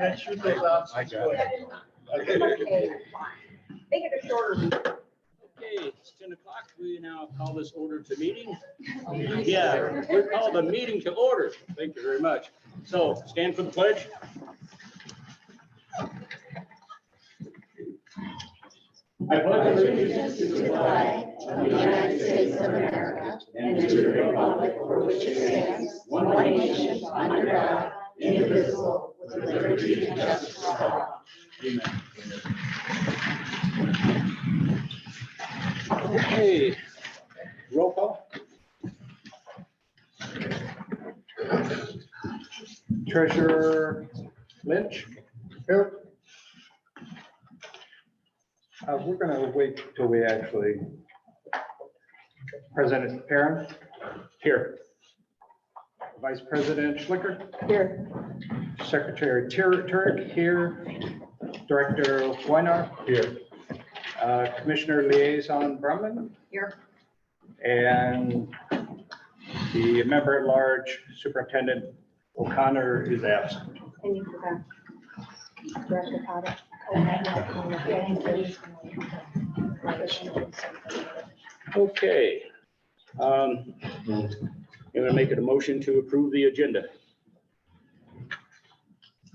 Can I shoot those out? I got it. Okay. Make it a shorter meeting. Okay, it's 10 o'clock. We now call this order to meeting. Yeah, we call the meeting to order. Thank you very much. So stand for the pledge. I pledge allegiance To the flag of the United States of America and to the republic for which it stands, one nation, under God, indivisible, with liberty and justice for all. Okay, roll call. Treasurer Lynch? Here. We're gonna wait till we actually. President Perrin? Here. Vice President Schlicker? Here. Secretary Turek here. Director Weinar? Here. Commissioner Liaison Brumman? Here. And the member at large Superintendent O'Connor is absent. And you forgot. Director Potter. Okay. I'm gonna make it a motion to approve the agenda.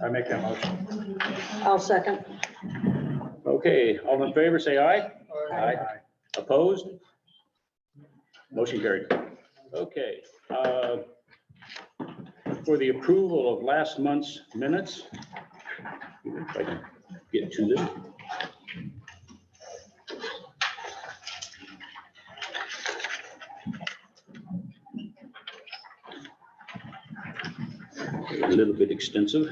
I make that motion. I'll second. Okay, all in favor, say aye. Aye. Opposed? Motion carried. Okay. For the approval of last month's minutes. If I can get to this. A little bit extensive.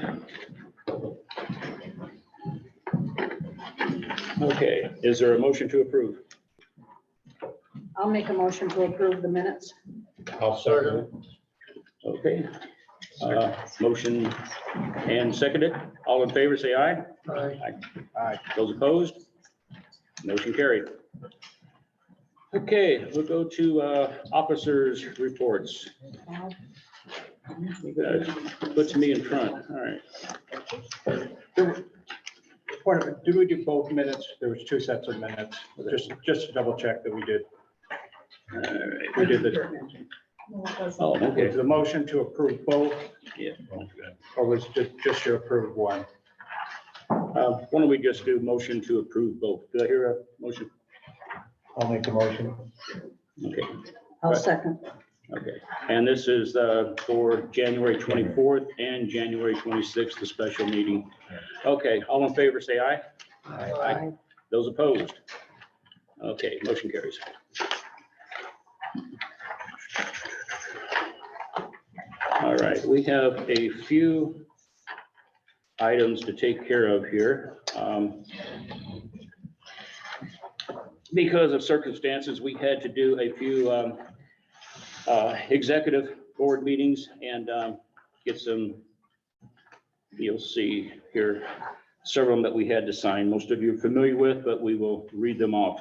Okay, is there a motion to approve? I'll make a motion to approve the minutes. I'll second. Okay. Motion and seconded. All in favor, say aye. Aye. Those opposed? Motion carried. Okay, we'll go to officers' reports. You guys put me in front. All right. Did we do both minutes? There was two sets of minutes. Just to double check that we did. All right. We did the, Oh, okay. the motion to approve both, Yeah. or was it just to approve one? Why don't we just do motion to approve both? Did I hear a motion? I'll make the motion. Okay. I'll second. Okay, and this is for January 24th and January 26th, the special meeting. Okay, all in favor, say aye. Aye. Those opposed? Okay, motion carries. All right, we have a few items to take care of here. Because of circumstances, we had to do a few executive board meetings and get some, you'll see here, several of them that we had to sign. Most of you are familiar with, but we will read them off.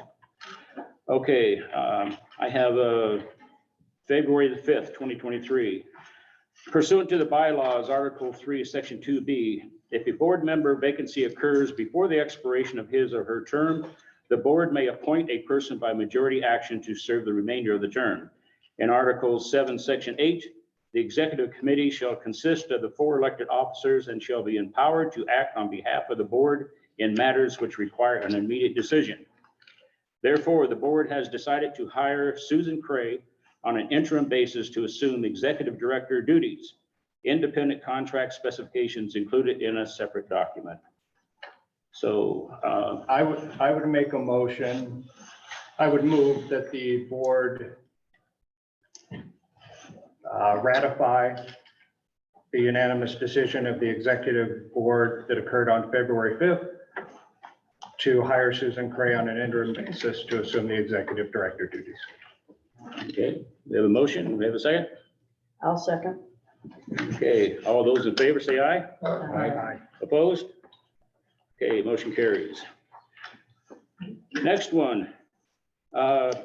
Okay, I have February the 5th, 2023. Pursuant to the bylaws, Article 3, Section 2B, if a board member vacancy occurs before the expiration of his or her term, the board may appoint a person by majority action to serve the remainder of the term. In Article 7, Section 8, the executive committee shall consist of the 4 elected officers and shall be empowered to act on behalf of the board in matters which require an immediate decision. Therefore, the board has decided to hire Susan Cray on an interim basis to assume executive director duties. Independent contract specifications included in a separate document. So I would make a motion. I would move that the board ratify the unanimous decision of the executive board that occurred on February 5th to hire Susan Cray on an interim basis to assume the executive director duties. okay, we have a motion. We have a second. I'll second. Okay, all those in favor say aye. Aye. Opposed? Okay, motion carries. Next one,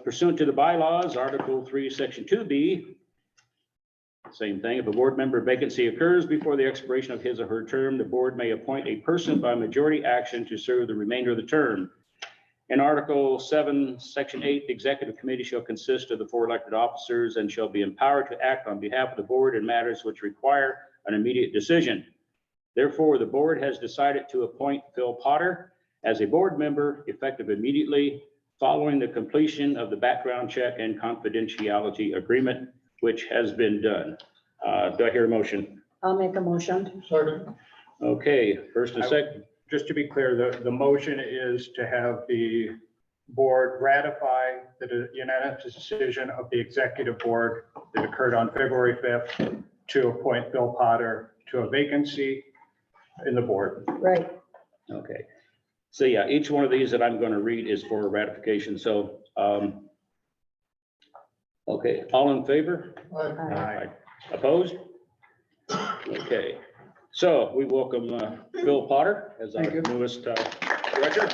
pursuant to the bylaws, Article 3, Section 2B, Same thing. If a board member vacancy occurs before the expiration of his or her term, the board may appoint a person by majority action to serve the remainder of the term. In Article 7, Section 8, the executive committee shall consist of the 4 elected officers and shall be empowered to act on behalf of the board in matters which require an immediate decision. Therefore, the board has decided to appoint Phil Potter as a board member effective immediately following the completion of the background check and confidentiality agreement, which has been done. Do I hear a motion? I'll make a motion. Okay, first and second. Just to be clear, the motion is to have the board ratify the unanimous decision of the executive board that occurred on February 5th to appoint Bill Potter to a vacancy in the board. Right. Okay. So yeah, each one of these that I'm going to read is for ratification. So, okay, all in favor? Aye. Opposed? Okay, so we welcome Phil Potter as our newest director.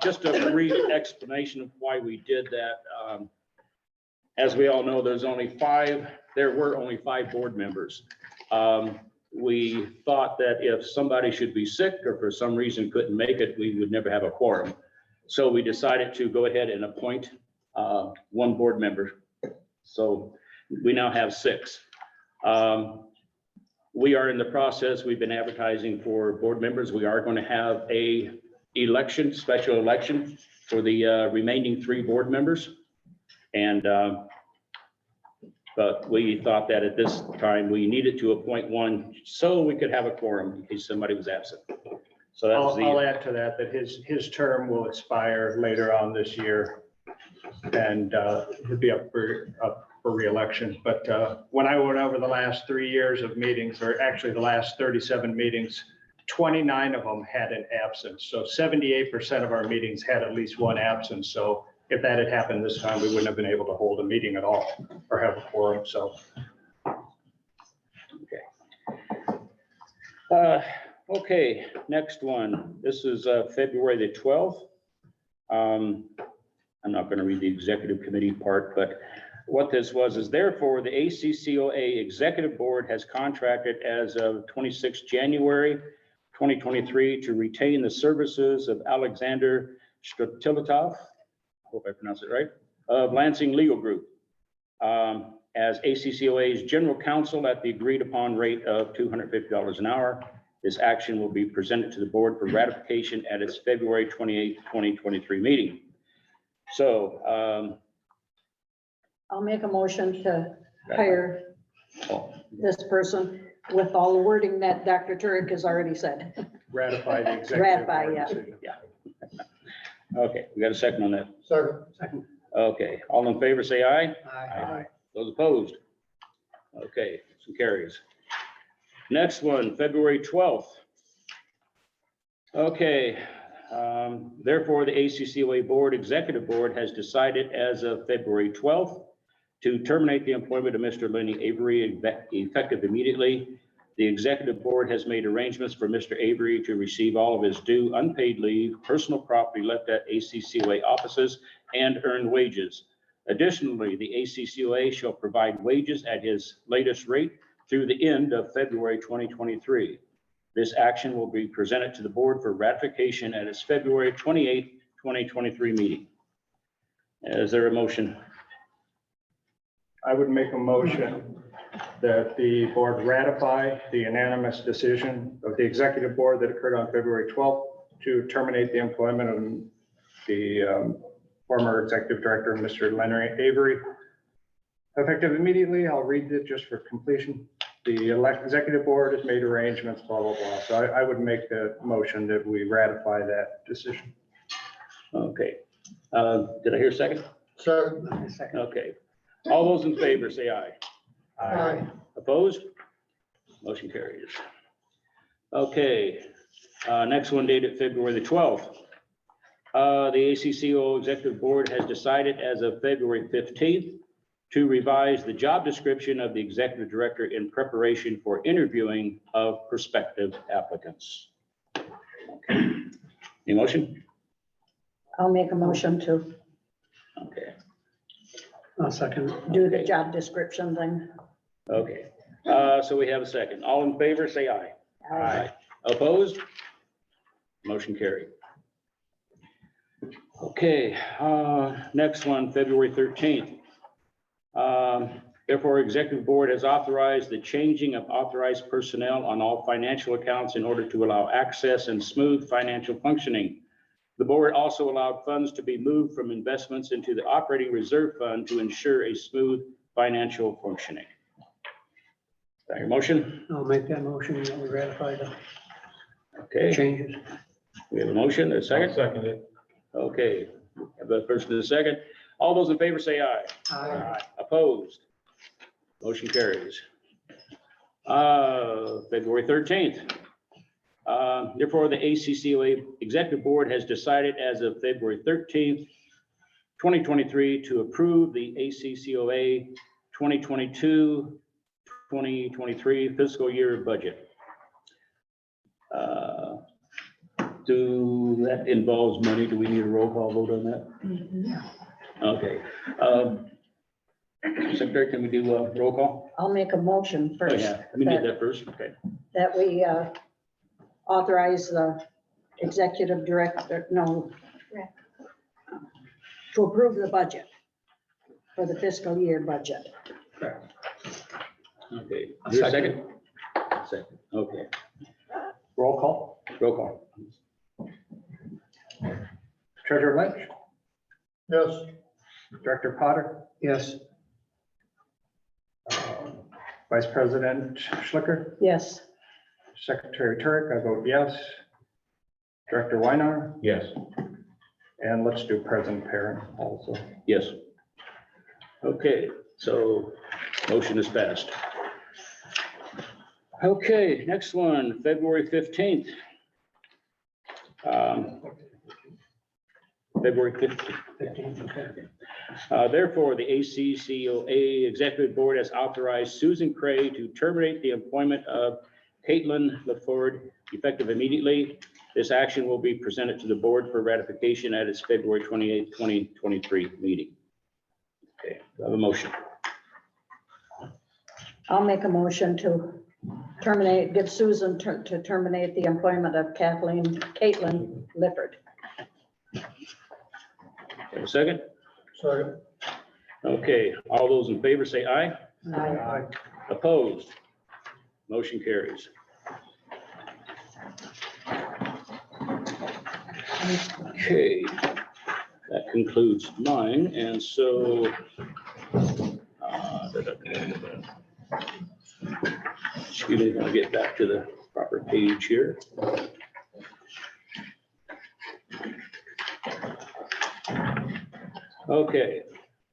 Just a brief explanation of why we did that. As we all know, there were only 5 board members. We thought that if somebody should be sick or for some reason couldn't make it, we would never have a quorum. So we decided to go ahead and appoint 1 board member. So we now have 6. We are in the process. We've been advertising for board members. We are going to have a special election for the remaining 3 board members. And but we thought that at this time we needed to appoint 1 so we could have a quorum in case somebody was absent. So that was I'll add to that his term will expire later on this year, and he'll be up for re-election. But when I went over the last 3 years of meetings, or actually the last 37 meetings, 29 of them had an absence. So 78% of our meetings had at least 1 absence. So if that had happened this time, we wouldn't have been able to hold a meeting at all or have a quorum. So. Okay, next one. This is February the 12th. I'm not going to read the executive committee part, but what this was is therefore the ACCOA Executive Board has contracted as of 26 January 2023 to retain the services of Alexander Stratilitov, I hope I pronounced it right, of Lansing Legal Group as ACCOA's general counsel at the agreed upon rate of $250 an hour. This action will be presented to the board for ratification at its February 28th, 2023 meeting. So I'll make a motion to hire oh, this person with all the wording that Dr. Turek has already said. Ratify the executive Ratify, board yeah. decision. okay, we got a second on that. Second. Okay, all in favor, say aye. Aye. Those opposed? Okay, some carries. Next one, February 12th. Okay, therefore, the ACCOA Board, Executive Board has decided as of February 12th to terminate the employment of Mr. Lenny Avery effective immediately. The Executive Board has made arrangements for Mr. Avery to receive all of his due unpaid leave, personal property left at ACCOA offices, and earned wages. Additionally, the ACCOA shall provide wages at his latest rate through the end of February 2023. This action will be presented to the board for ratification at its February 28th, 2023 meeting. Is there a motion? I would make a motion that the board ratify the unanimous decision of the executive board that occurred on February 12th to terminate the employment of the former executive director, Mr. Leonard Avery. Effective immediately, I'll read it just for completion. The executive board has made arrangements, blah, blah, blah. So I would make the motion that we ratify that decision. Okay. Did I hear a second? Second. Okay. All those in favor, say aye. Aye. Opposed? Motion carries. Okay, next one dated February the 12th. The ACCO Executive Board has decided as of February 15th to revise the job description of the Executive Director in preparation for interviewing of prospective applicants. Okay. Any motion? I'll make a motion to. Okay. I'll second. do the job description thing. Okay, so we have a second. All in favor, say aye. Opposed? Motion carried. Okay, next one, February 13th. Therefore, Executive Board has authorized the changing of authorized personnel on all financial accounts in order to allow access and smooth financial functioning. The board also allowed funds to be moved from investments into the operating reserve fund to ensure a smooth financial functioning. Is that your motion? I'll make that motion that we ratify the Okay, changes. we have a motion, a second? Second it. Okay, have a first and a second. All those in favor say aye. Aye. Opposed? Motion carries. February 13th. Therefore, the ACCOA Executive Board has decided as of February 13th, 2023, to approve the ACCOA 2022-2023 fiscal year budget. That involves money. Do we need a roll call vote on that? Okay. Secretary, can we do a roll call? I'll make a motion Oh, first. yeah, we need that first. Okay. That we authorize the executive director, to approve the budget for the fiscal year budget. Okay. Is there a second? Second. Okay. Roll call. Roll call. Treasurer Lynch, Yes. Director Potter, Yes. Vice President Schlicker, Yes, Secretary Turk, I vote yes. Director Weinar, Yes. and let's do President Perrin also. Yes. Okay, so motion is passed. Okay, next one, February 15th. February 15th. 15, okay. Therefore, the ACCOA Executive Board has authorized Susan Cray to terminate the employment of Caitlin LaFord effective immediately. This action will be presented to the board for ratification at its February 28th, 2023 meeting. Okay, do I have a motion? I'll make a motion to terminate, give Susan to terminate the employment of Caitlin Lifford. Have a second? Second. Okay, all those in favor say aye. Aye. Opposed? Motion carries. Okay, that concludes mine, and so excuse me, I'll get back to the proper page here. Okay,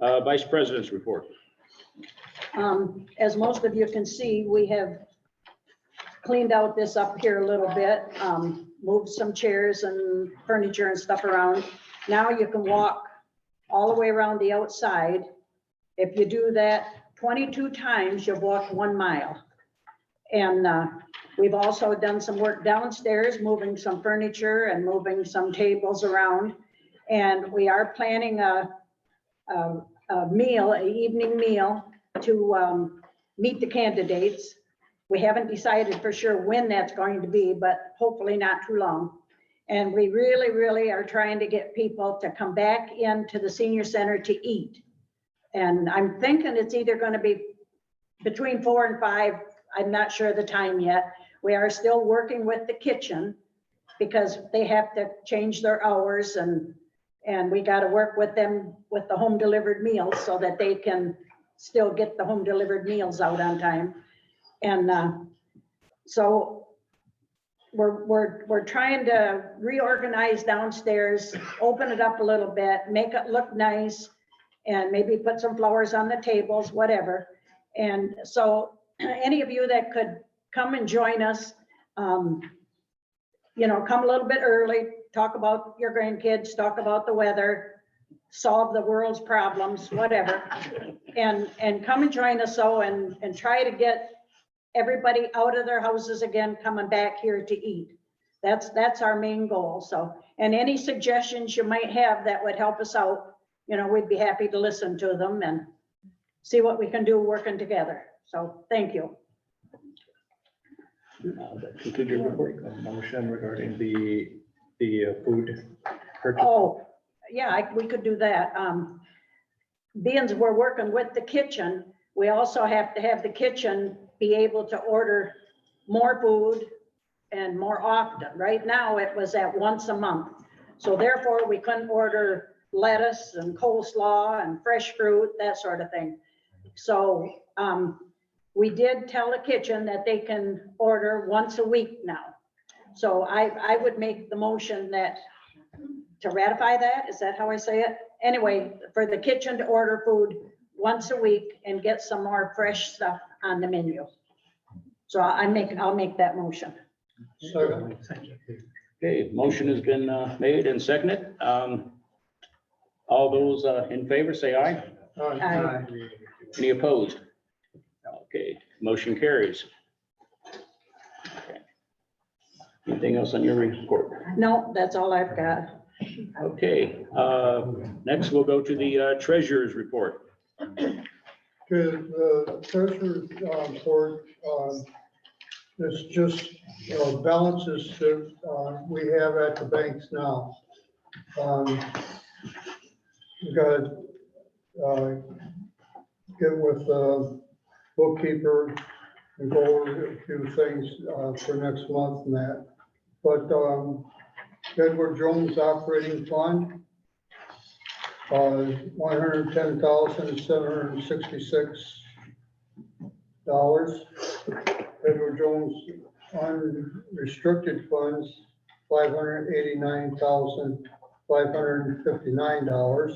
Vice President's report. As most of you can see, we have cleaned out this up here a little bit, moved some chairs and furniture and stuff around. Now you can walk all the way around the outside. If you do that 22 times, you'll walk 1 mile. And we've also done some work downstairs, moving some furniture and moving some tables around. And we are planning a meal, an evening meal to meet the candidates. We haven't decided for sure when that's going to be, but hopefully not too long. And we really, really are trying to get people to come back into the senior center to eat. And I'm thinking it's either going to be between 4 and 5. I'm not sure the time yet. We are still working with the kitchen because they have to change their hours, and we got to work with them with the home delivered meals so that they can still get the home delivered meals out on time. And so we're trying to reorganize downstairs, open it up a little bit, make it look nice, and maybe put some flowers on the tables, whatever. And so any of you that could come and join us, come a little bit early, talk about your grandkids, talk about the weather, solve the world's problems, whatever. And come and join us and try to get everybody out of their houses again, coming back here to eat. That's our main goal. So, and any suggestions you might have that would help us out, we'd be happy to listen to them. see what we can do working together. So thank you. That concludes your report. A motion regarding the food purchase. Oh, yeah, we could do that. Being we're working with the kitchen, we also have to have the kitchen be able to order more food and more often. Right now, it was at once a month. So therefore, we couldn't order lettuce and coleslaw and fresh fruit, that sort of thing. So we did tell the kitchen that they can order once a week now. So I would make the motion that, to ratify that, is that how I say it? Anyway, for the kitchen to order food once a week and get some more fresh stuff on the menu. So I'll make that motion. Second. Okay, motion has been made and seconded. All those in favor, say aye. Aye. Any opposed? Okay, motion carries. Okay. Anything else on your report? No, that's all I've got. Okay, next we'll go to the treasurer's report. To the treasurer's report, it's just balances that we have at the banks now. We got to get with the bookkeeper and go over a few things for next month and that. But Edward Jones Operating Fund, $110,766. Edward Jones Unrestricted Funds, $589,559.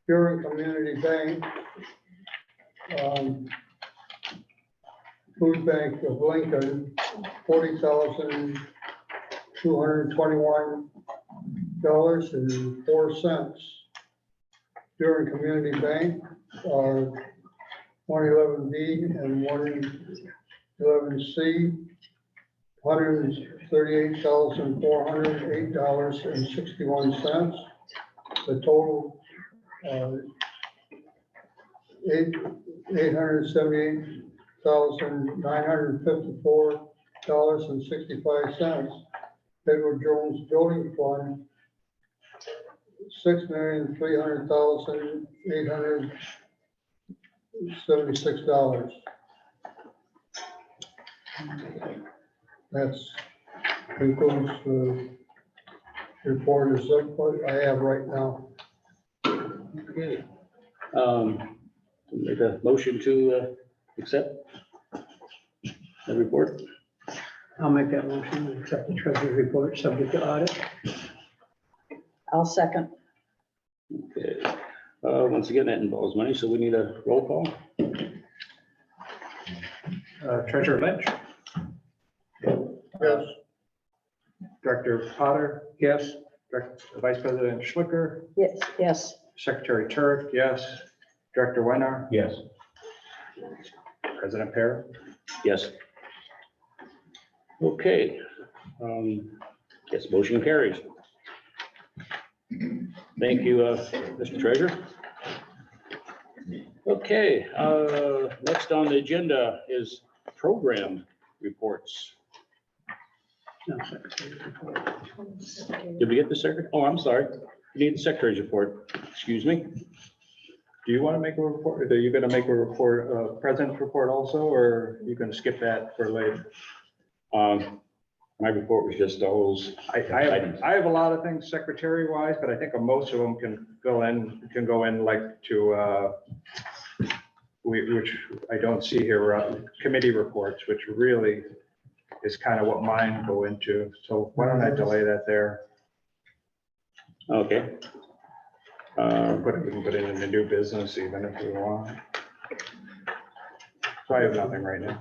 Huron Community Bank, Food Bank of Lincoln, $40,221.04. Huron Community Bank, 111B and 111C, $138,408.61. The total, $878,954.65. Edward Jones Building Fund, $6,300,876. That's concludes the report is what I have right now. Okay. Make a motion to accept the report. I'll make that motion and accept the treasurer's report subject to audit. I'll second. Okay. Once again, that involves money, so we need a roll call. Treasurer Lynch, Yes, Director Potter, yes. Vice President Schlicker, Yes, yes. Secretary Turf, yes. Director Weiner. Yes. President Pear. Yes. Okay. Yes, motion carries. Thank you, Mr. Treasurer. Okay, next on the agenda is program reports. No, secretary's report. Did we get the secretary? Oh, I'm sorry. You need the secretary's report. Excuse me. Do you want to make a report? Are you going to make a report, president's report also, or are you going to skip that for later? My report was just all those. I have a lot of things secretary wise, but I think most of them can go in like to, which I don't see here, committee reports, which really is kind of what mine go into. So why don't I delay that there? Okay. We can put it in the new business even if we want. So I have nothing right now.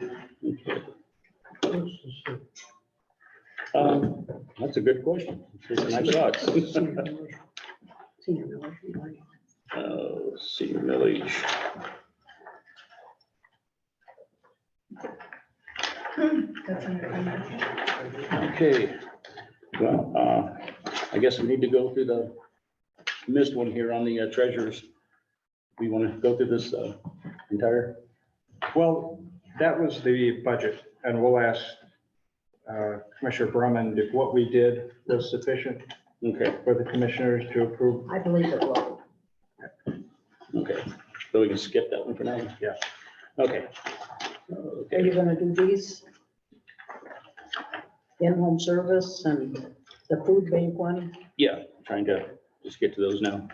That's a good question. Nice thoughts. Senior millage. Senior millage. Okay, well, I guess we need to go through the missed one here on the treasurer's we want to go through this entire? Well, that was the budget, and we'll ask Commissioner Brumman if what we did was sufficient Okay, for the commissioners to approve. I believe it will. okay. So we can skip that one for now? Yeah. Okay. Are Okay, you gonna do these? In-home service and the food bank one? yeah, trying to just get to those now.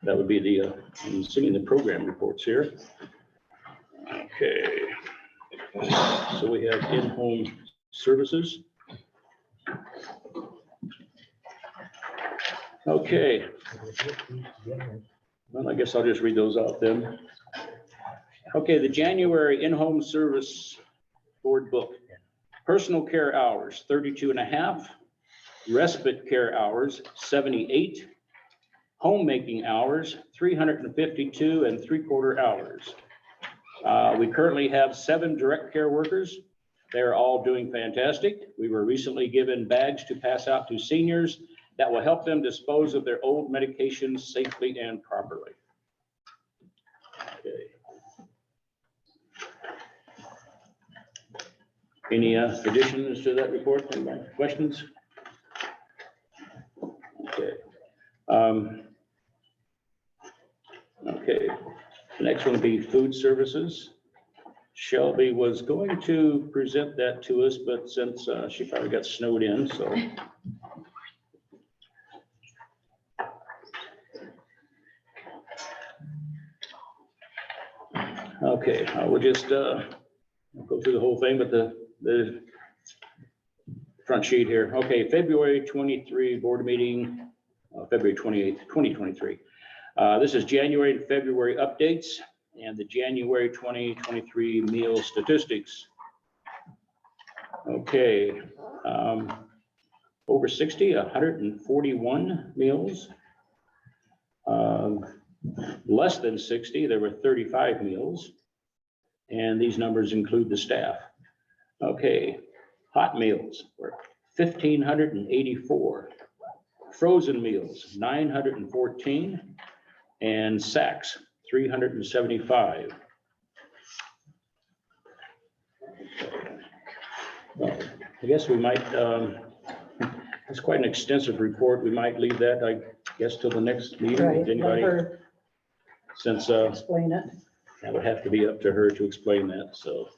That would be the, I'm assuming the program reports here. Okay. So we have in-home services. Okay. Well, I guess I'll just read those out then. Okay, the January in-home service board book. Personal care hours, 32 and a half. Respite care hours, 78. Homemaking hours, 352 and 3/4 hours. We currently have 7 direct care workers. They're all doing fantastic. We were recently given bags to pass out to seniors that will help them dispose of their old medications safely and properly. Okay. Any additions to that report? Anybody? Questions? Okay. Okay, the next one will be food services. Shelby was going to present that to us, but since she probably got snowed in, so. Okay, I will just go through the whole thing, but the front sheet here. Okay, February 23 board meeting, February 28th, 2023. This is January and February updates and the January 2023 meal statistics. Okay, over 60, 141 meals. Less than 60, there were 35 meals. And these numbers include the staff. Okay, hot meals were 1,584. Frozen meals, 914. And sacks, 375. Well, I guess we might, it's quite an extensive report. We might leave that, I guess, till the next meeting. Right, If let anybody, her since explain it. that would have to be up to her to explain that, so.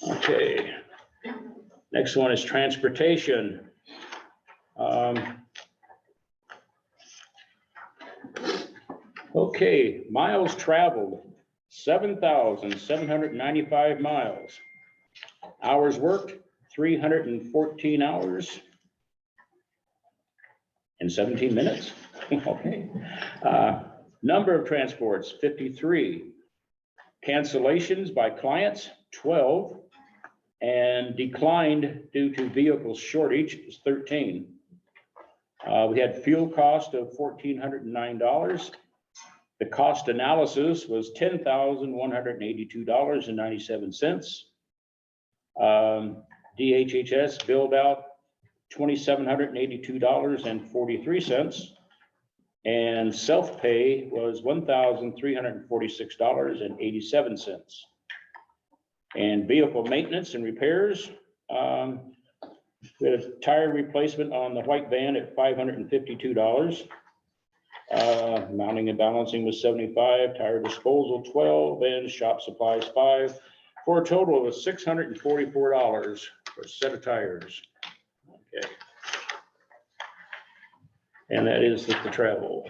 Okay. Next one is transportation. Okay, miles traveled, 7,795 miles. Hours worked, 314 hours and 17 minutes. Okay. Number of transports, 53. Cancellations by clients, 12. And declined due to vehicle shortage is 13. We had fuel cost of $1,409. The cost analysis was $10,182.97. DHHS billed out $2,782.43. And self-pay was $1,346.87. And vehicle maintenance and repairs, we had a tire replacement on the white van at $552. Mounting and balancing was 75, tire disposal 12, and shop supplies 5, for a total of $644 for a set of tires. Okay. And that is the travel.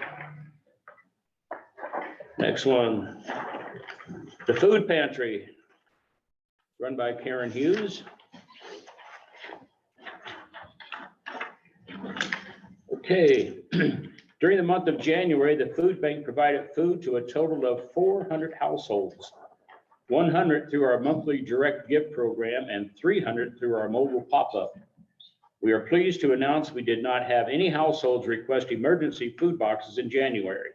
Next one, the food pantry, run by Karen Hughes. Okay. During the month of January, the food bank provided food to a total of 400 households, 100 through our monthly direct gift program and 300 through our mobile pop-up. We are pleased to announce we did not have any households request emergency food boxes in January.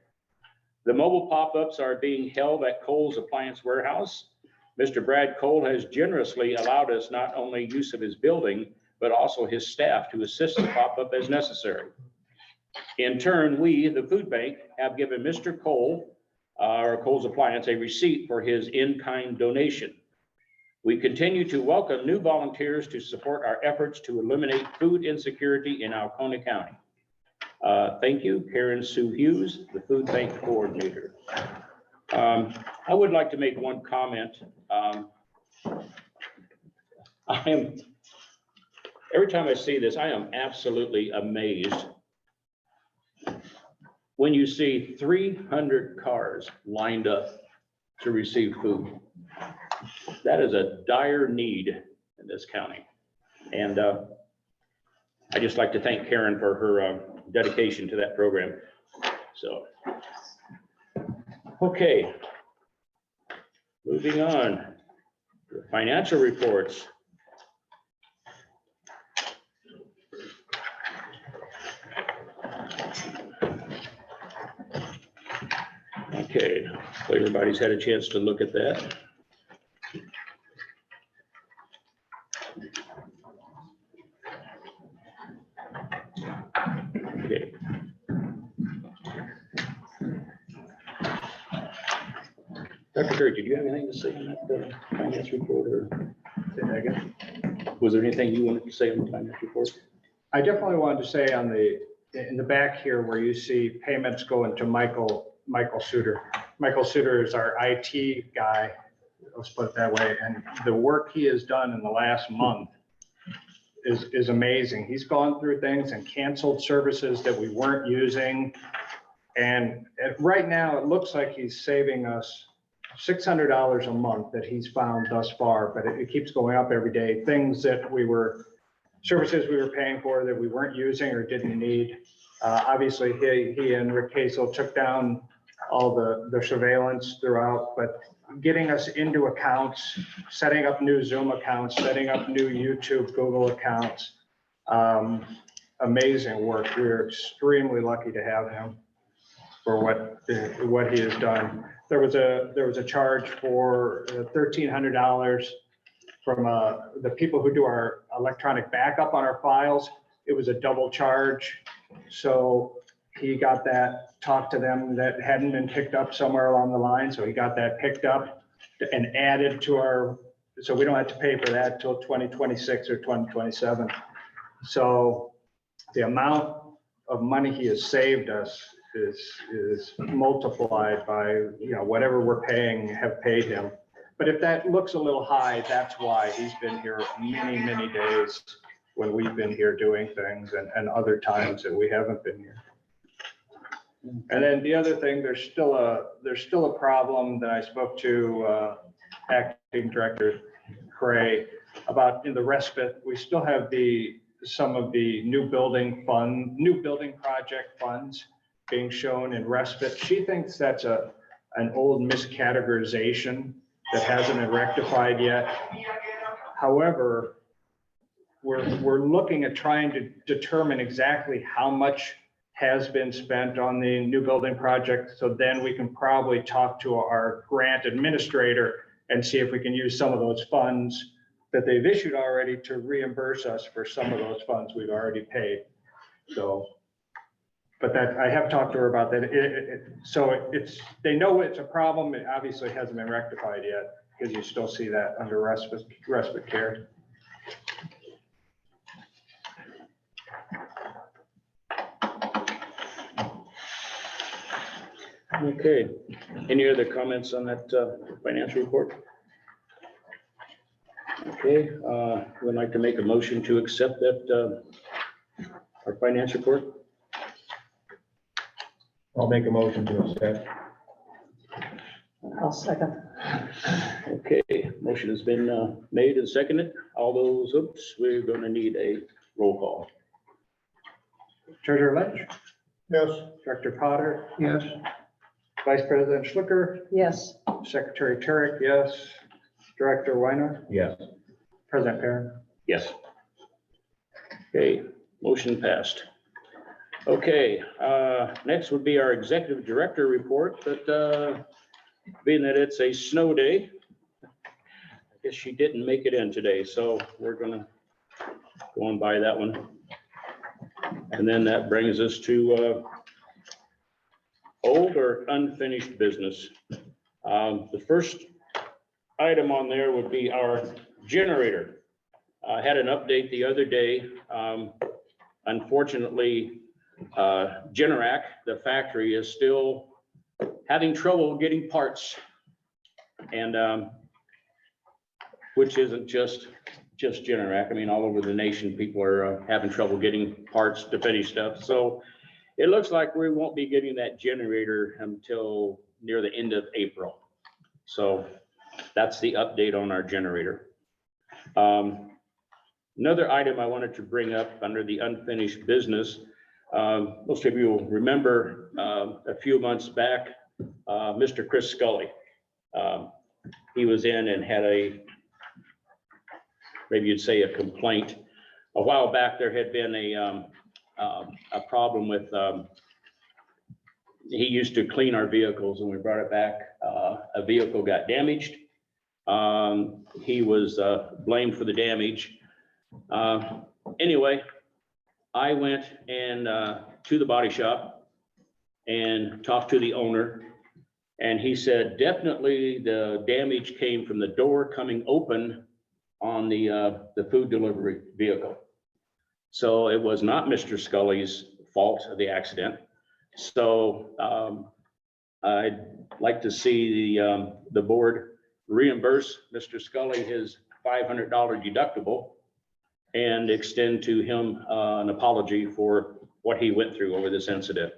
The mobile pop-ups are being held at Kohl's Appliance Warehouse. Mr. Brad Cole has generously allowed us not only use of his building, but also his staff to assist the pop-up as necessary. In turn, we, the food bank, have given Mr. Cole, or Cole's Appliance, a receipt for his in-kind donation. We continue to welcome new volunteers to support our efforts to eliminate food insecurity in Alcona County. Thank you, Karen Sue Hughes, the food bank coordinator. I would like to make one comment. Every time I see this, I am absolutely amazed when you see 300 cars lined up to receive food. That is a dire need in this county. And I just like to thank Karen for her dedication to that program. So, okay. Moving on, financial reports. Okay, so everybody's had a chance to look at that. Okay. Dr. Curry, did you have anything to say on that finance report, or Say that again. was there anything you wanted to say on the finance report? I definitely wanted to say in the back here where you see payments going to Michael Suter. Michael Suter is our IT guy, let's put it that way, and the work he has done in the last month is amazing. He's gone through things and canceled services that we weren't using. And right now, it looks like he's saving us $600 a month that he's found thus far, but it keeps going up every day. Things that services we were paying for that we weren't using or didn't need. Obviously, he and Rick Hazel took down all the surveillance throughout, but getting us into accounts, setting up new Zoom accounts, setting up new YouTube, Google accounts. Amazing work. We're extremely lucky to have him for what he has done. There was a charge for $1,300 from the people who do our electronic backup on our files. It was a double charge. So he got that, talked to them, that hadn't been picked up somewhere along the line. So he got that picked up and added to our, so we don't have to pay for that till 2026 or 2027. So the amount of money he has saved us is multiplied by, whatever we're paying, have paid him. But if that looks a little high, that's why he's been here many, many days when we've been here doing things, and other times that we haven't been here. And then the other thing, there's still a problem that I spoke to Acting Director Cray about in the respite. We still have some of the new building project funds being shown in respite. She thinks that's an old miscategorization that hasn't been rectified yet. However, we're looking at trying to determine exactly how much has been spent on the new building project. So then we can probably talk to our grant administrator and see if we can use some of those funds that they've issued already to reimburse us for some of those funds we've already paid. So, but that, I have talked to her about that. They know it's a problem. It obviously hasn't been rectified yet, because you still see that under respite care. Okay, any other comments on that financial report? Okay, would like to make a motion to accept that, our financial report. I'll make a motion to accept. I'll second. Okay, motion has been made and seconded. All those, we're gonna need a roll call. Treasurer Lynch, Yes, Director Potter, Yes, Vice President Schlicker, Yes, Secretary Turek, yes. Director Weiner, Yes. President Perrin. Yes. Okay, motion passed. Okay, next would be our executive director report, but being that it's a snow day, I guess she didn't make it in today, so we're gonna go on by that one. And then that brings us to old or unfinished business. The first item on there would be our generator. I had an update the other day. Unfortunately, Generac, the factory, is still having trouble getting parts. And which isn't just Generac. I mean, all over the nation, people are having trouble getting parts to finish stuff. So it looks like we won't be getting that generator until near the end of April. So that's the update on our generator. Another item I wanted to bring up under the unfinished business. Most of you will remember a few months back, Mr. Chris Scully. He was in and had maybe you'd say a complaint. A while back, there had been a problem with, he used to clean our vehicles and we brought it back. A vehicle got damaged. He was blamed for the damage. Anyway, I went and to the body shop and talked to the owner. And he said, definitely the damage came from the door coming open on the food delivery vehicle. So it was not Mr. Scully's fault of the accident. So I'd like to see the board reimburse Mr. Scully his $500 deductible and extend to him an apology for what he went through over this incident.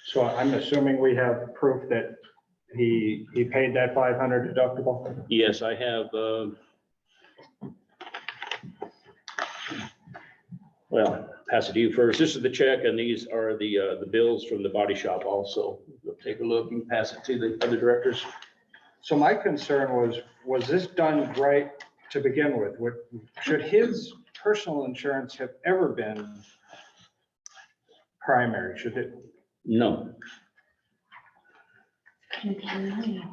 So I'm assuming we have proof that he paid that 500 deductible? Yes, I have, well, pass it to you first. This is the check and these are the bills from the body shop also. We'll take a look and pass it to the other directors. So my concern was this done right to begin with? Should his personal insurance have ever been primary? Should it? No.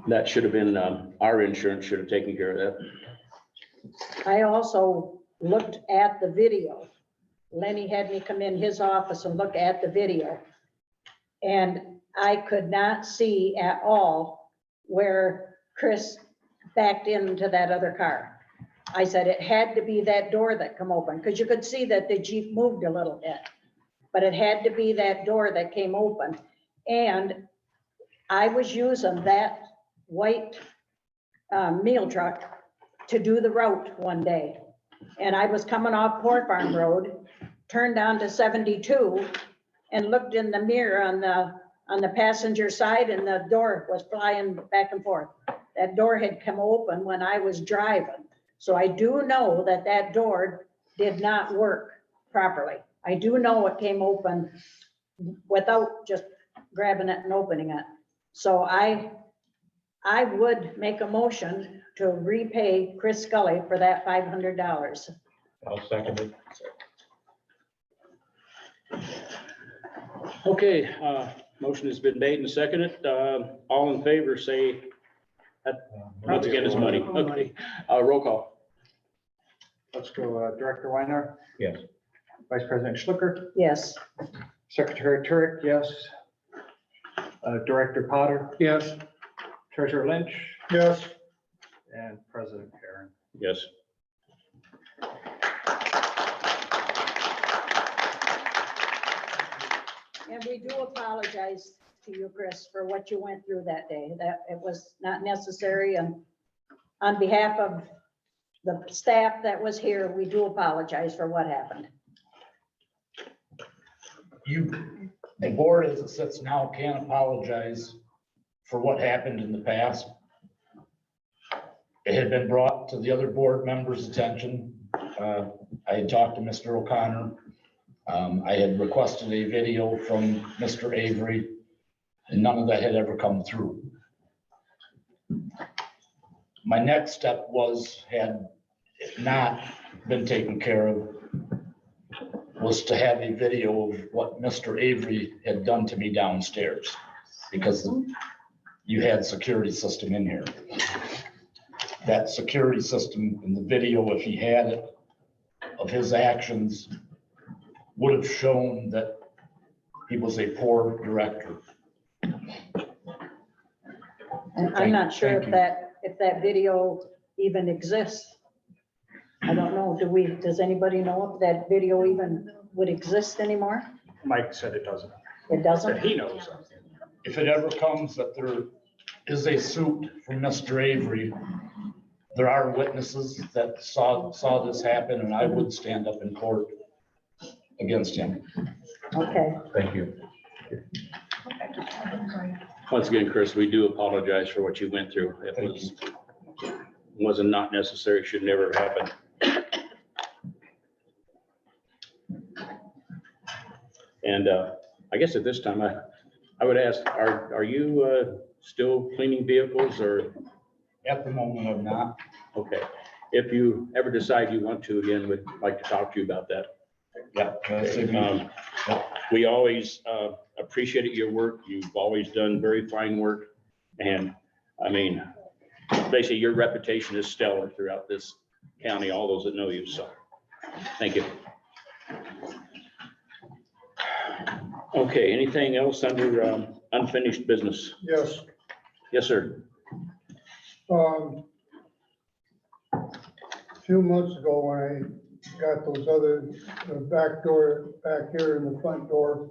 That should have been, our insurance should have taken care of that. I also looked at the video. Lenny had me come in his office and look at the video. And I could not see at all where Chris backed into that other car. I said it had to be that door that come open, because you could see that the Jeep moved a little bit. But it had to be that door that came open. And I was using that white meal truck to do the route one day. And I was coming off Port Farm Road, turned on to 72 and looked in the mirror on the passenger side and the door was flying back and forth. That door had come open when I was driving. So I do know that that door did not work properly. I do know it came open without just grabbing it and opening it. So I would make a motion to repay Chris Scully for that $500. I'll second it. Okay, motion has been made and seconded. All in favor, say, once again, it's money. Okay, roll call. Let's go, Director Weiner, Yes. Vice President Schlicker, Yes. Secretary Turek, yes. Director Potter, Yes. Treasurer Lynch, Yes, and President Karen. Yes. And we do apologize to you, Chris, for what you went through that day. That it was not necessary. And on behalf of the staff that was here, we do apologize for what happened. The board as it sits now can't apologize for what happened in the past. It had been brought to the other board members' attention. I had talked to Mr. O'Connor. I had requested a video from Mr. Avery, and none of that had ever come through. My next step had it not been taken care of, was to have a video of what Mr. Avery had done to me downstairs, because you had security system in here. That security system in the video, if he had it, of his actions, would have shown that he was a poor director. And I'm not sure Thank if you. if that video even exists. I don't know, does anybody know if that video even would exist anymore? Mike said it doesn't, It that doesn't? he knows of. If it ever comes that there is a suit from Mr. Avery, there are witnesses that saw this happen, and I would stand up in court against him. Okay, Thank you. Once again, Chris, we do apologize for what you went through. It wasn't not necessary, should never have happened. And I guess at this time, I would ask, are you still cleaning vehicles or, At the moment, I'm not. okay. If you ever decide you want to again, we'd like to talk to you about that. Yeah. that's it. We always appreciated your work. You've always done very fine work. And I mean, basically your reputation is stellar throughout this county, all those that know you. So, thank you. Okay, anything else under unfinished business? Yes. Yes, sir. A few months ago, when I got the back door back here and the front door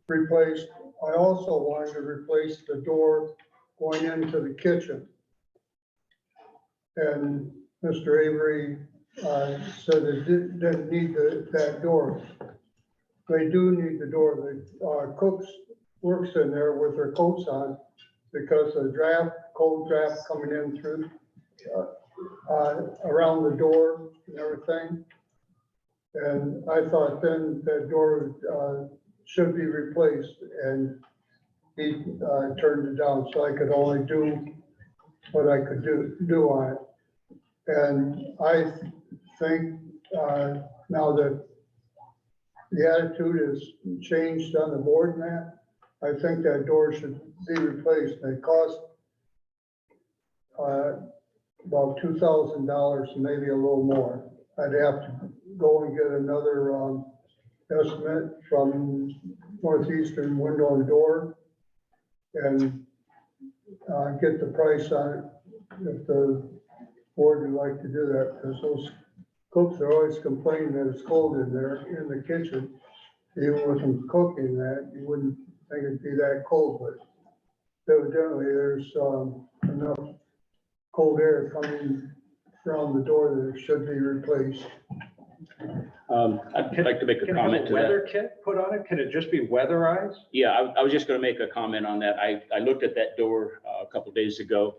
replaced, I also wanted to replace the door going into the kitchen. And Mr. Avery said it didn't need that door. They do need the door. The cooks works in there with their coats on because the cold draft coming in through around the door and everything. And I thought then that door should be replaced, and he turned it down, so I could only do what I could do on it. And I think now that the attitude has changed on the board and that, I think that door should be replaced. It cost about $2,000, maybe a little more. I'd have to go and get another estimate from Northeastern Window and Door and get the price on it if the board would like to do that, because those cooks are always complaining that it's cold in there in the kitchen. Even with them cooking that, you wouldn't think it'd be that cold, but evidently there's enough cold air coming around the door that it should be replaced. I'd like to make a Can it have comment a to weather that. kit put on it? Can it just be weatherized? Yeah, I was just gonna make a comment on that. I looked at that door a couple days ago,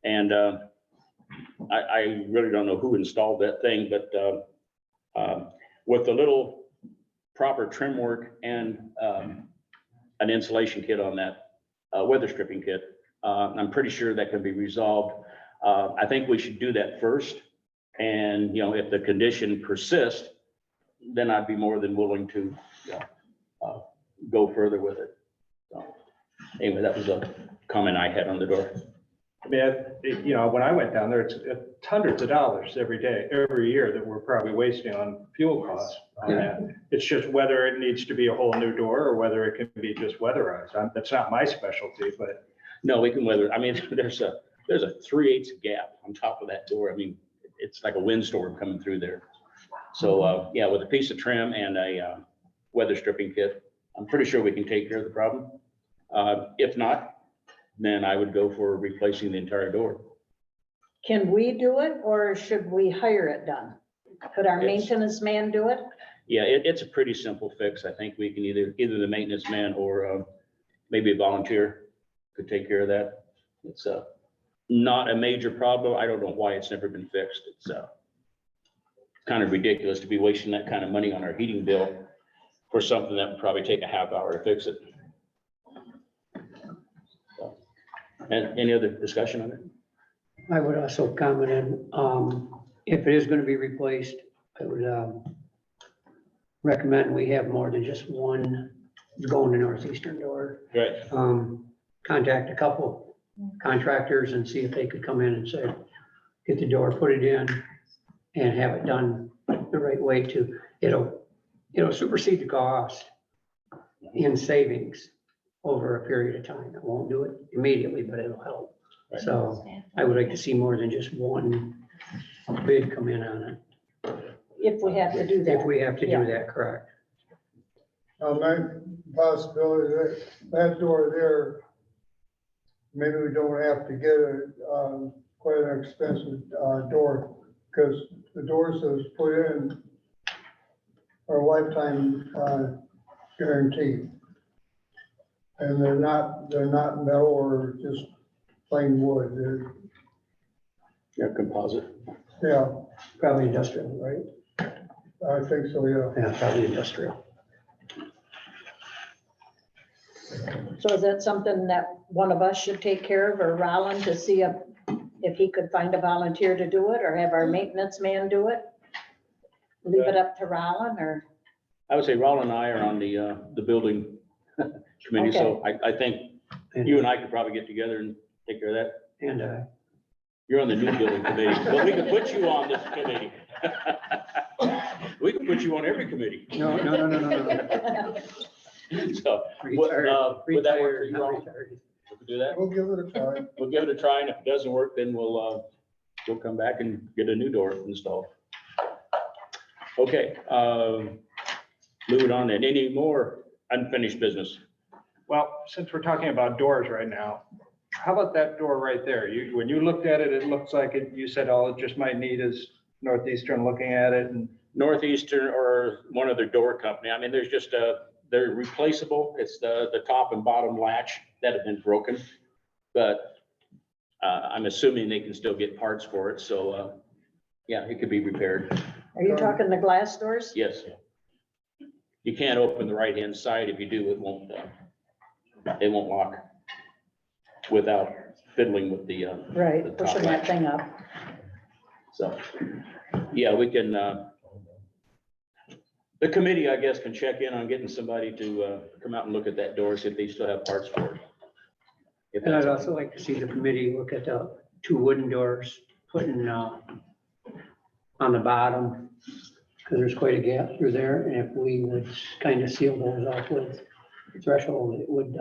and I really don't know who installed that thing, but with the little proper trim work and an insulation kit on that, weather stripping kit, I'm pretty sure that can be resolved. I think we should do that first. And, if the condition persists, then I'd be more than willing to go further with it. So anyway, that was a comment I had on the door. I mean, when I went down there, it's hundreds of dollars every year that we're probably wasting on fuel costs on that. It's just whether it needs to be a whole new door or whether it can be just weatherized. That's not my specialty, but No, we can weather. I mean, there's a 3/8 gap on top of that door. I mean, it's like a windstorm coming through there. So, yeah, with a piece of trim and a weather stripping kit, I'm pretty sure we can take care of the problem. If not, then I would go for replacing the entire door. can we do it or should we hire it done? Could our Yes. maintenance man do it? Yeah, it's a pretty simple fix. I think we can either the maintenance man or maybe a volunteer could take care of that. It's not a major problem. I don't know why it's never been fixed. It's kind of ridiculous to be wasting that kind of money on our heating bill for something that would probably take a half hour to fix it. So, and any other discussion on it? I would also comment on, if it is gonna be replaced, I would recommend we have more than just one going to Northeastern Door. Right. Contact a couple contractors and see if they could come in and say, get the door, put it in, and have it done the right way it'll supersede the cost in savings over a period of time. It won't do it immediately, but it'll help. So I would like to see more than just one bid come in on it. If we have to do If that. we have to Yeah. do that, correct. My possibility that door there, maybe we don't have to get quite an expensive, door, because the doors that was put in are lifetime, guaranteed. And they're not metal or just plain wood. Yeah, composite. Yeah, Probably industrial, right? I think so, yeah. Yeah, probably industrial. So is that something that one of us should take care of, or Roland, to see if he could find a volunteer to do it, or have our maintenance man do it? Leave it up to Roland, or? I would say Ron and I are on the building committee, so I think you and I could probably get together and take care of that. And, You're on the new building committee, but we could put you on this committee. We could put you on every committee. no. So, would that work for Retired, you, not Ron? retired. We could do that? We'll give it a try. We'll give it a try, and if it doesn't work, then we'll come back and get a new door installed. Okay, moving on then. Any more unfinished business? Well, since we're talking about doors right now, how about that door right there? When you looked at it, it looks like it, you said all it just might need is Northeastern looking at it and. Northeastern or one other door company. I mean, there's just they're replaceable. It's the top and bottom latch that have been broken. But I'm assuming they can still get parts for it. So, yeah, it could be repaired. Are you talking the glass doors? Yes. You can't open the right-hand side. If you do, it won't lock without fiddling with the Right, the top pushing that latch. thing up. So, yeah, we can, the committee, I guess, can check in on getting somebody to come out and look at that door, see if they still have parts for it. If And I'd that's- also like to see the committee look at the two wooden doors, putting, on the bottom, because there's quite a gap through there, and if we would kind of seal those off with threshold, it would,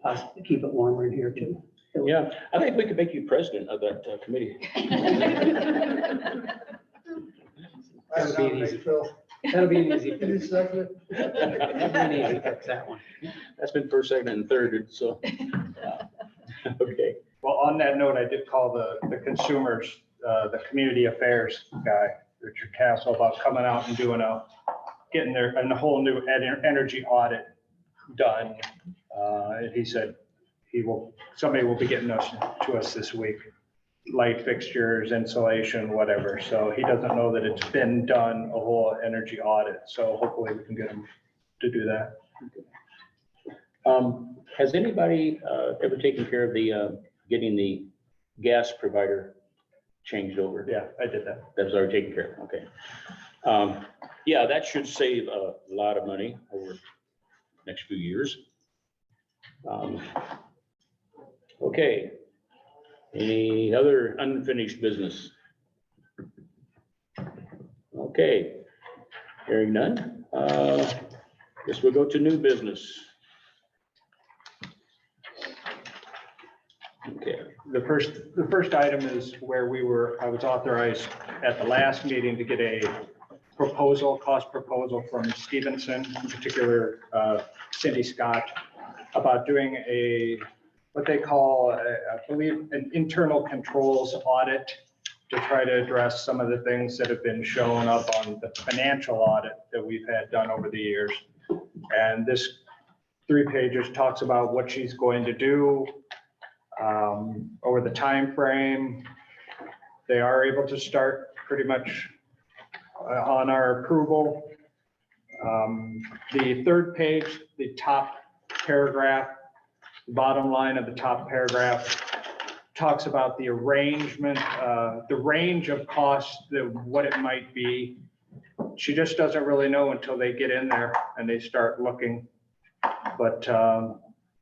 possibly keep it warmer in here too. Yeah, I think we could make you president of that committee. I That'll be an nominate easy- Phil. That'll be an easy Can you fix. second it? That'll be an easy fix, that one. That's been first, second, and third, so. Okay, Well, on that note, I did call the consumers, the community affairs guy, Richard Castle, about coming out and getting a whole new energy audit done. And he said somebody will be getting to us this week, light fixtures, insulation, whatever. So he doesn't know that it's been done, a whole energy audit. So hopefully we can get him to do that. has anybody ever taken care of the getting the gas provider changed over? Yeah, I did that. That was already taken care of, okay. Yeah, that should save a lot of money over the next few years. Okay. Any other unfinished business? Okay, hearing none. Guess we'll go to new business. Okay, The first item is where I was authorized at the last meeting to get a cost proposal from Stevenson, in particular Cindy Scott, about doing what they call, I believe, an internal controls audit to try to address some of the things that have been shown up on the financial audit that we've had done over the years. And this 3 pages talks about what she's going to do over the time frame. They are able to start pretty much on our approval. The 3rd page, the top paragraph, bottom line of the top paragraph talks about the arrangement, the range of costs, what it might be. She just doesn't really know until they get in there and they start looking. But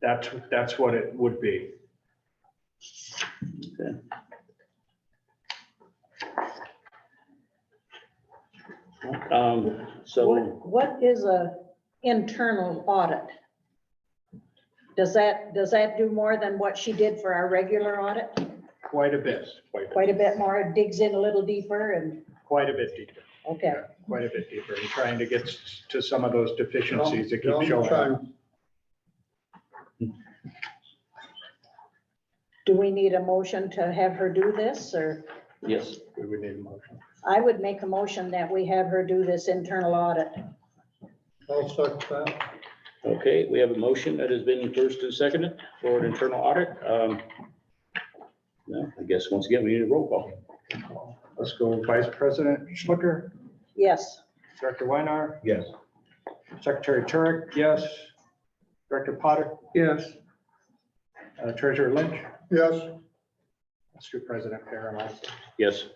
that's what it would be. So, What is a internal audit? Does that do more than what she did for our regular audit? Quite a bit, Quite a bit more, it digs in a little deeper and, quite a bit deeper. okay. Yeah, quite a bit deeper, and trying to get to some of those deficiencies that keep Don't showing try up. and Do we need a motion to have her do this, or? yes, We would need a motion. I would make a motion that we have her do this internal audit. I'll second that. okay, we have a motion that has been first and seconded for an internal audit. No, I guess once again, we need a roll call. Let's go Vice President Schlicker, Yes, Director Weinar, Yes. Secretary Turek, yes. Director Potter, Yes, Treasurer Lynch, Yes, let's do President Perrin also. Yes,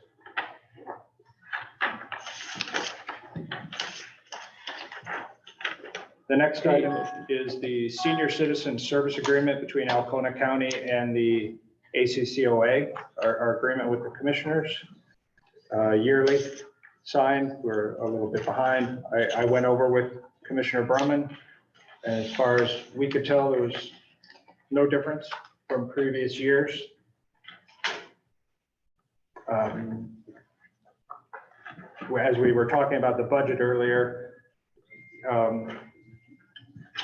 The next item is the Senior Citizen Service Agreement between Alcona County and the ACCOA, our agreement with the commissioners. Yearly signed, we're a little bit behind. I went over with Commissioner Brumman. And as far as we could tell, there was no difference from previous years. As we were talking about the budget earlier,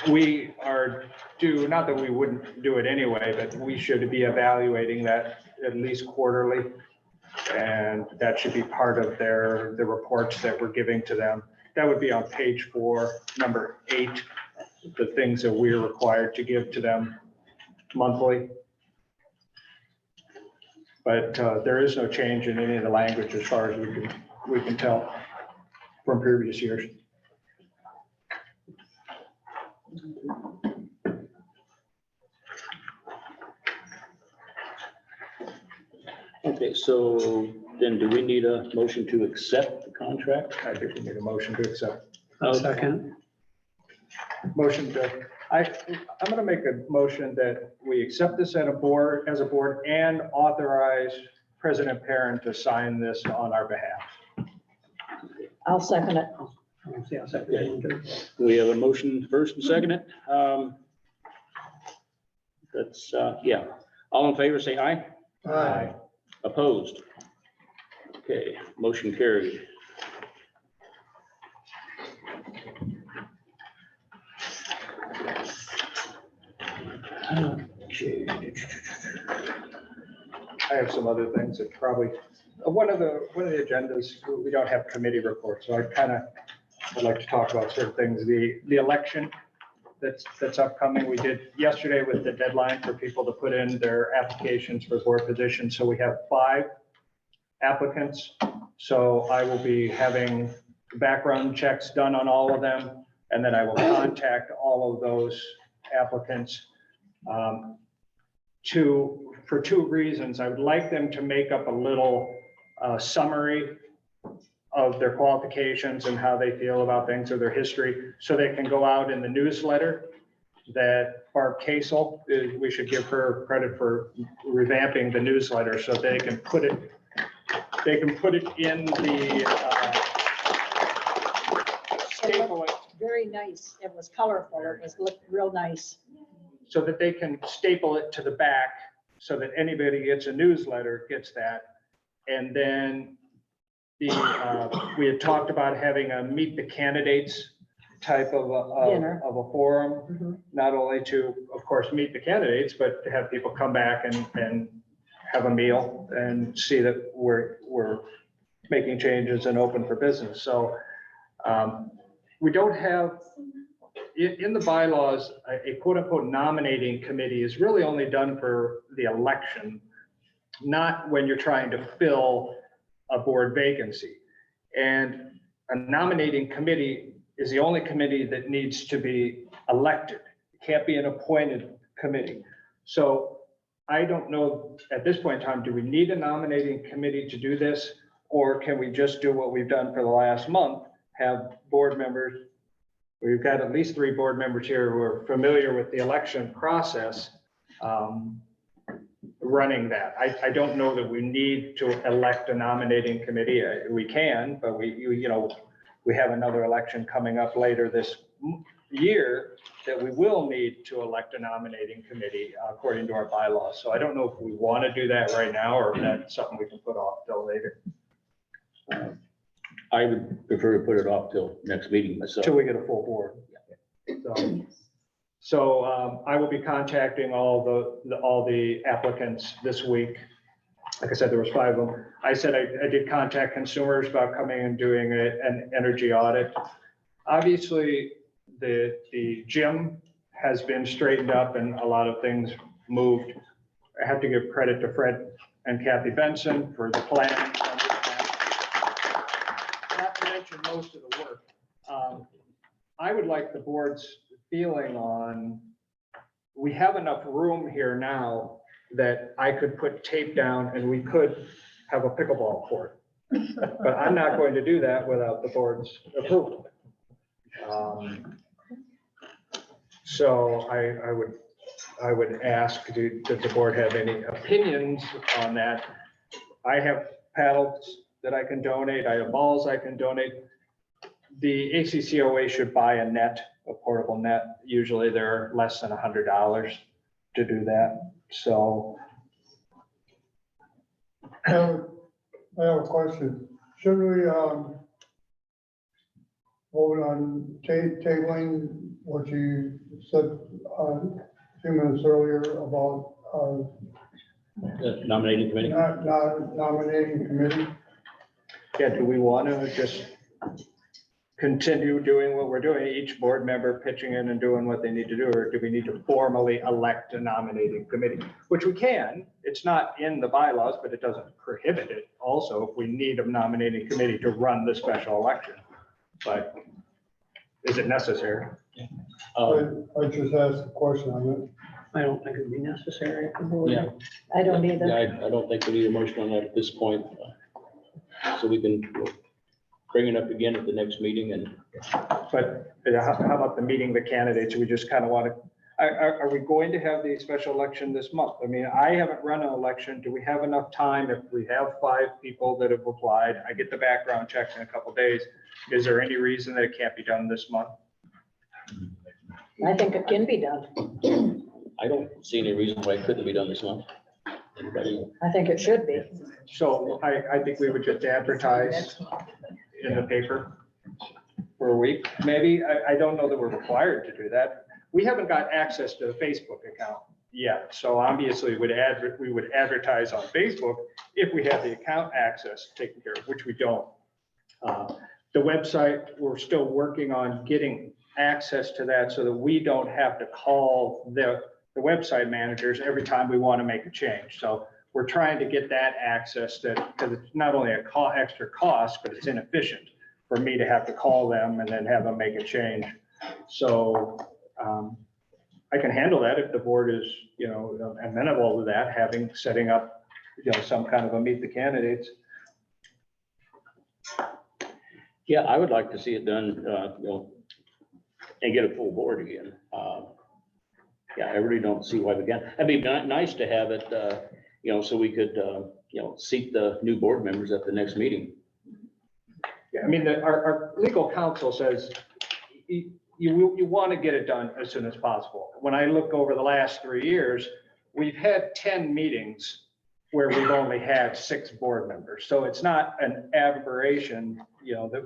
we are due, not that we wouldn't do it anyway, but we should be evaluating that at least quarterly. And that should be part of the reports that we're giving to them. That would be on page 4, number 8, the things that we're required to give to them monthly. But there is no change in any of the language as far as we can tell from previous years. okay, so then do we need a motion to accept the contract? I think we need a motion to accept. I'll second. Motion to, I'm going to make a motion that we accept this as a board and authorize President Perrin to sign this on our behalf. I'll second it. I'll second. We have a motion first and seconded. That's, yeah. All in favor, say aye. aye. Opposed? Okay, motion carried. Okay. I have some other things that probably, one of the agendas, we don't have committee reports, so I'd like to talk about certain things. The election that's upcoming, we did yesterday with the deadline for people to put in their applications for board positions. So we have 5 applicants. So I will be having background checks done on all of them, and then I will contact all of those applicants for 2 reasons. I would like them to make up a little summary of their qualifications and how they feel about things or their history, so they can go out in the newsletter that Barb Casel, we should give her credit for revamping the newsletter, so they can put it in the, staple it, Very nice. It was colorful. It was looked real nice. so that they can staple it to the back, so that anybody gets a newsletter gets that. And then we had talked about having a meet the candidates type of Dinner. a forum, Mhm. not only to, of course, meet the candidates, but to have people come back and have a meal and see that we're making changes and open for business. So we don't have, in the bylaws, a quote unquote nominating committee is really only done for the election, not when you're trying to fill a board vacancy. And a nominating committee is the only committee that needs to be elected. It can't be an appointed committee. So I don't know, at this point in time, do we need a nominating committee to do this? Or can we just do what we've done for the last month, have board members? We've got at least 3 board members here who are familiar with the election process, running that. I don't know that we need to elect a nominating committee. We can, but we have another election coming up later this year that we will need to elect a nominating committee according to our bylaws. So I don't know if we want to do that right now or if that's something we can put off till later, I would prefer to put it off till next meeting myself. till we get a full board. So I will be contacting all the applicants this week. Like I said, there was 5 of them. I said I did contact consumers about coming and doing an energy audit. Obviously, the gym has been straightened up and a lot of things moved. I have to give credit to Fred and Kathy Benson for the planning. Not to mention most of the work. I would like the board's feeling on, we have enough room here now that I could put tape down and we could have a pickleball court. But I'm not going to do that without the board's approval. So I would ask, does the board have any opinions on that? I have paddles that I can donate. I have balls I can donate. The ACCOA should buy a net, a portable net. Usually they're less than $100 to do that. So I have a question. Should we, vote on tabling what you said, a few minutes earlier about, The nominating committee. not nominating committee? yeah, do we want to just continue doing what we're doing, each board member pitching in and doing what they need to do, or do we need to formally elect a nominating committee? Which we can, it's not in the bylaws, but it doesn't prohibit it also if we need a nominating committee to run the special election. But is it necessary? I just asked a question on it. I don't think it'd be necessary at the board. Yeah. I don't either. I don't think we need a motion on that at this point. So we can bring it up again at the next meeting and But how about the meeting the candidates? We just kind of want to, are we going to have the special election this month? I mean, I haven't run an election. Do we have enough time? If we have 5 people that have applied, I get the background checks in a couple days. Is there any reason that it can't be done this month? I think it can be done. I don't see any reason why it couldn't be done this month. Anybody? I think it should be. So I think we would just advertise in the paper for a week, maybe. I don't know that we're required to do that. We haven't got access to the Facebook account yet. So obviously we would advertise on Facebook if we have the account access taken care of, which we don't. The website, we're still working on getting access to that so that we don't have to call the website managers every time we want to make a change. So we're trying to get that access that, because it's not only a extra cost, but it's inefficient for me to have to call them and then have them make a change. So I can handle that if the board is, amenable to that, setting up, some kind of a meet the candidates. Yeah, I would like to see it done, and get a full board again. Yeah, I really don't see why we can't. It'd be nice to have it, so we could, seat the new board members at the next meeting. Yeah, I mean, our legal counsel says you want to get it done as soon as possible. When I look over the last 3 years, we've had 10 meetings where we've only had 6 board members. So it's not an aberration, that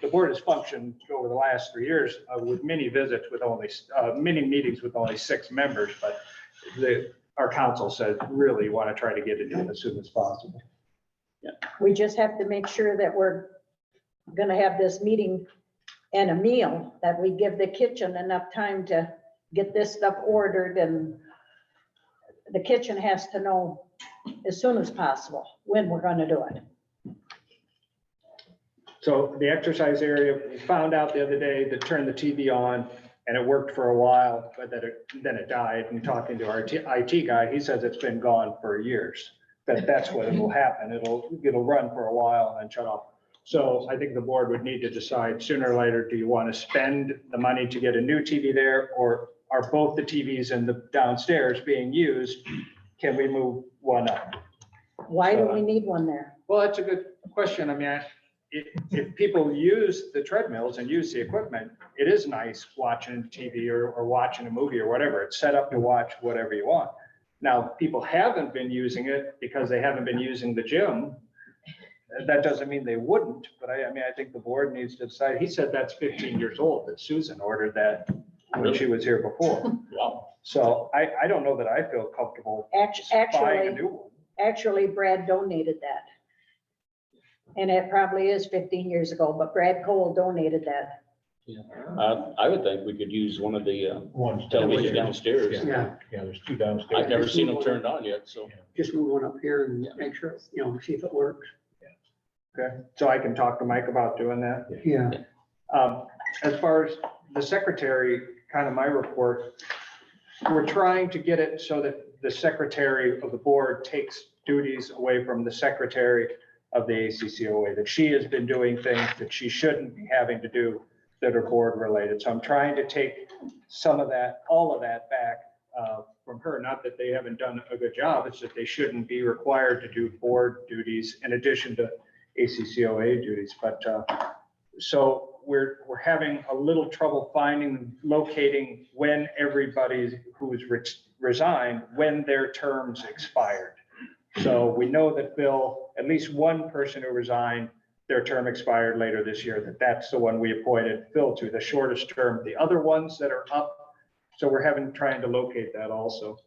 the board has functioned over the last 3 years with many visits with only, many meetings with only 6 members, but our council said really want to try to get it done as soon as possible. We just have to make sure that we're gonna have this meeting and a meal, that we give the kitchen enough time to get this stuff ordered, and the kitchen has to know as soon as possible when we're gonna do it. So the exercise area, we found out the other day that turned the TV on and it worked for a while, but then it died. And talking to our IT guy, he says it's been gone for years. That's what will happen. It'll run for a while and then shut off. So I think the board would need to decide sooner or later, do you want to spend the money to get a new TV there, or are both the TVs in the downstairs being used? Can we move one up? Why do we need one there? Well, that's a good question. I mean, if people use the treadmills and use the equipment, it is nice watching TV or watching a movie or whatever. It's set up to watch whatever you want. Now, if people haven't been using it because they haven't been using the gym. That doesn't mean they wouldn't, but I mean, I think the board needs to decide. He said that's 15 years old, that Susan ordered that when she was here before. Wow. So I don't know that I feel comfortable buying a Actually, new one. actually Brad donated that. And it probably is 15 years ago, but Brad Cole donated that. I would think we could use one of the One television downstairs. Yeah, Yeah, there's two downstairs. I've never seen them turned on yet, so. just move one up here and make sure, see if it works. Okay, so I can talk to Mike about doing that. Yeah, As far as the secretary, kind of my report, we're trying to get it so that the secretary of the board takes duties away from the secretary of the ACCOA, that she has been doing things that she shouldn't be having to do that are board related. So I'm trying to take some of that, all of that back from her. Not that they haven't done a good job, it's that they shouldn't be required to do board duties in addition to ACCOA duties. But so we're having a little trouble locating when everybody who's resigned, when their terms expired. So we know that Bill, at least one person who resigned, their term expired later this year, that's the one we appointed Phil to, the shortest term. The other ones that are up, so we're trying to locate that also.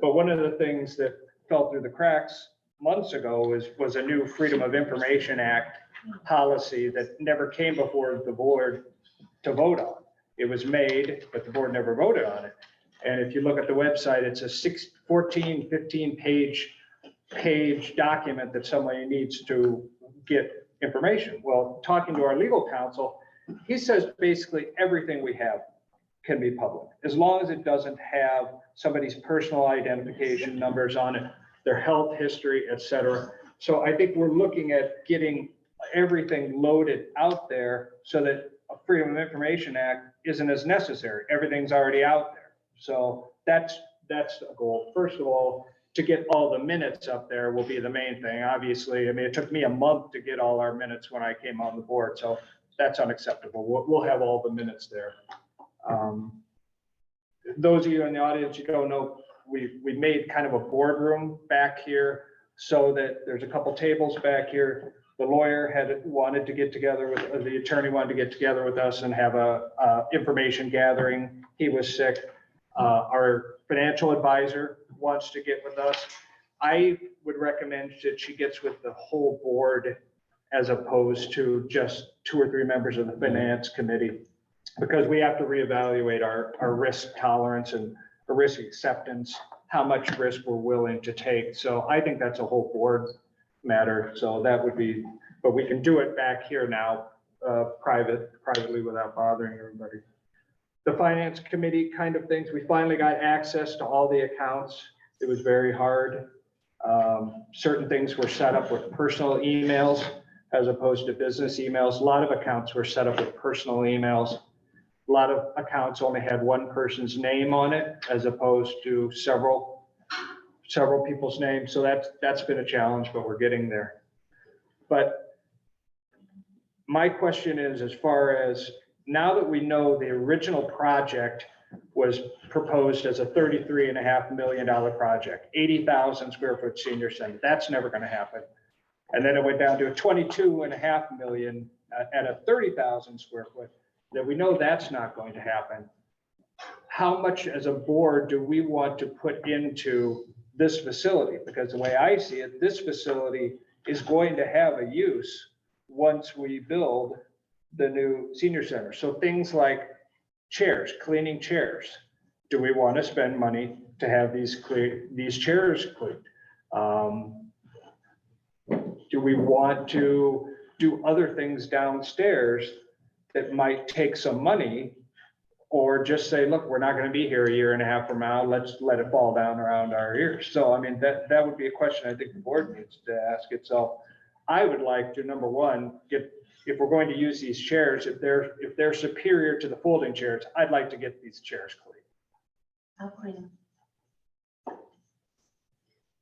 But one of the things that fell through the cracks months ago was a new Freedom of Information Act policy that never came before the board to vote on. It was made, but the board never voted on it. And if you look at the website, it's a 15 page document that somebody needs to get information. Well, talking to our legal counsel, he says basically everything we have can be public, as long as it doesn't have somebody's personal identification numbers on it, their health history, et cetera. So I think we're looking at getting everything loaded out there so that a Freedom of Information Act isn't as necessary. Everything's already out there. So that's a goal. First of all, to get all the minutes up there will be the main thing. Obviously, I mean, it took me a month to get all our minutes when I came on the board, so that's unacceptable. We'll have all the minutes there. Those of you in the audience, you don't know, we made kind of a boardroom back here so that there's a couple tables back here. The lawyer wanted to get together with, the attorney wanted to get together with us and have a information gathering. He was sick. Our financial advisor wants to get with us. I would recommend that she gets with the whole board as opposed to just 2 or 3 members of the finance committee, because we have to reevaluate our risk tolerance and our risk acceptance, how much risk we're willing to take. So I think that's a whole board matter. So that would be, but we can do it back here now, privately without bothering everybody. The finance committee kind of things, we finally got access to all the accounts. It was very hard. Certain things were set up with personal emails as opposed to business emails. A lot of accounts were set up with personal emails. A lot of accounts only had one person's name on it as opposed to several people's names. So that's been a challenge, but we're getting there. But my question is, as far as now that we know the original project was proposed as a $33.5 million project, 80,000 square foot senior center, that's never going to happen. And then it went down to a 22.5 million at a 30,000 square foot, that we know that's not going to happen. How much as a board do we want to put into this facility? Because the way I see it, this facility is going to have a use once we build the new senior center. So things like chairs, cleaning chairs. Do we want to spend money to have these chairs cleaned? Do we want to do other things downstairs that might take some money, or just say, look, we're not going to be here a year and a half from now, let's let it fall down around our ears? So, I mean, that would be a question I think the board needs to ask itself. I would like to, number one, if we're going to use these chairs, if they're superior to the folding chairs, I'd like to get these chairs cleaned. I'll clean them.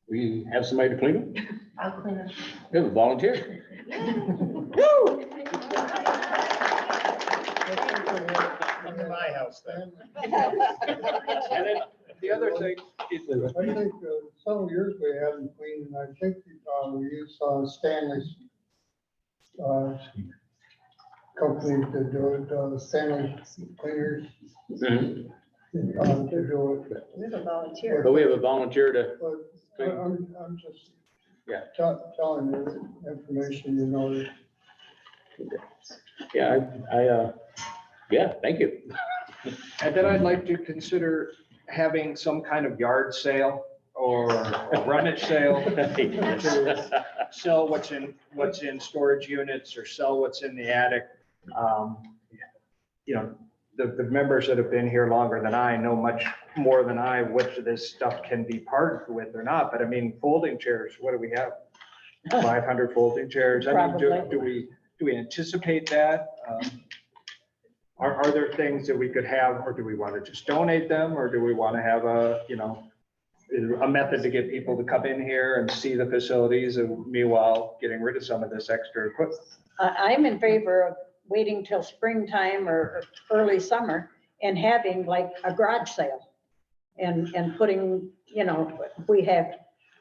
We have somebody to clean them? I'll clean them. We have a volunteer. Woo! my house then. And then the other thing is, I think several years we haven't cleaned, and I think we used Stanley's company to do it, Stanley Cleaners Mhm. to do it. We have a volunteer. But we have a volunteer to, But I'm just Yeah. telling you information, you know. yeah, yeah, thank you. and then I'd like to consider having some kind of yard sale or a rummage sale to sell what's in storage units or sell what's in the attic. You know, the members that have been here longer than I know much more than I, which of this stuff can be parted with or not. But I mean, folding chairs, what do we have? 500 folding chairs. I mean, Probably. do we anticipate that? Are there things that we could have, or do we want to just donate them? Or do we want to have a method to get people to come in here and see the facilities and meanwhile getting rid of some of this extra equipment? I'm in favor of waiting till springtime or early summer and having like a garage sale. And putting, we have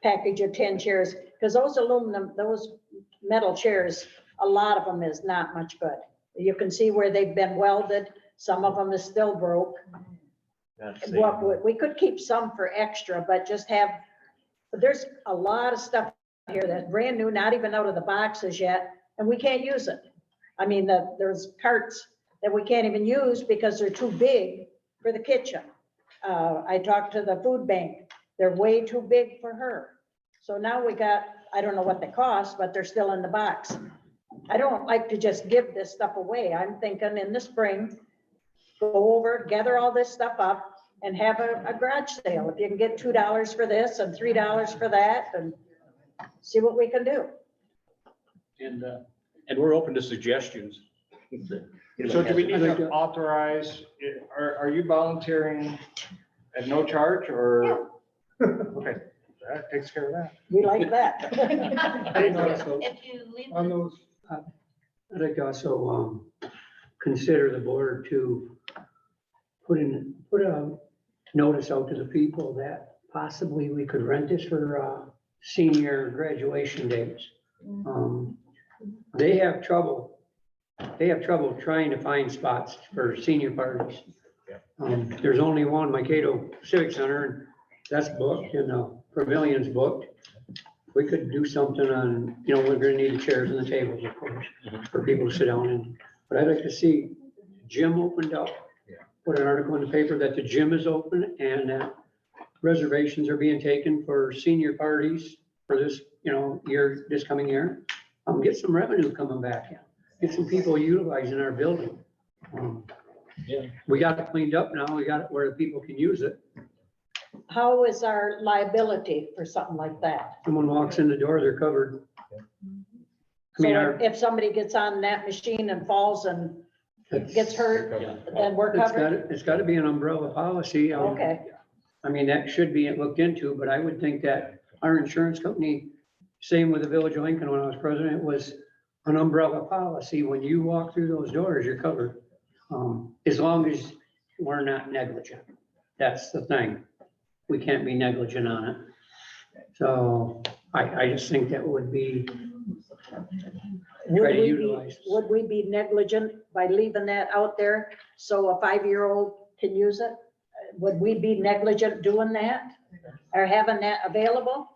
package of 10 chairs, because those metal chairs, a lot of them is not much good. You can see where they've been welded. Some of them is still broke. We could keep some for extra, but there's a lot of stuff here that's brand new, not even out of the boxes yet, and we can't use it. I mean, there's carts that we can't even use because they're too big for the kitchen. I talked to the food bank. They're way too big for her. So now I don't know what they cost, but they're still in the box. I don't like to just give this stuff away. I'm thinking in the spring, go over, gather all this stuff up and have a garage sale. If you can get $2 for this and $3 for that, and see what we can do. And we're open to suggestions. So do we need to authorize, are you volunteering at no charge or? Okay, that takes care of that. We like that. If you leave. On those, I'd like to also consider the board to put a notice out to the people that possibly we could rent this for senior graduation days. They have trouble trying to find spots for senior parties. There's only one, Mankato Civic Center, and that's booked, and the pavilion's booked. We could do something on, we're gonna need the chairs and the tables, of course, for people to sit down in. But I'd like to see gym opened up. Put an article in the paper that the gym is open and that reservations are being taken for senior parties for this, this coming year. Get some revenue coming back in. Get some people utilizing our building. We got it cleaned up now. We got it where people can use it. How is our liability for something like that? Someone walks in the door, they're covered. I mean, So if somebody gets on that machine and falls and gets hurt, then we're covered? It's got to be an umbrella policy. Okay, I mean, that should be looked into, but I would think that our insurance company, same with the Village of Lincoln when I was president, was an umbrella policy. When you walk through those doors, you're covered. As long as we're not negligent. That's the thing. We can't be negligent on it. So I just think that would be, try to utilize. would we be negligent by leaving that out there so a 5-year-old can use it? Would we be negligent doing that or having that available?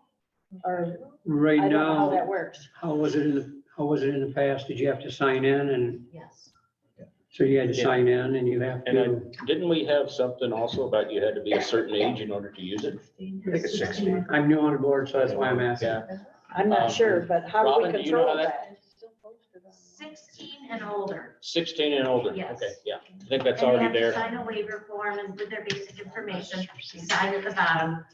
Or Right I don't know how that now, works. how was it in the past? Did you have to sign in? And Yes. so you had to sign in and you have And to, didn't we have something also about you had to be a certain age in order to use it? I think it's 16. I'm new on the board, so that's why I'm asking. Yeah. I'm not sure, but how do Robin, we do you know how control that- that? 16 and older. 16 and older. Yes. Okay, yeah. I think that's And they already have to there. sign a waiver form and with their basic information, sign at the bottom.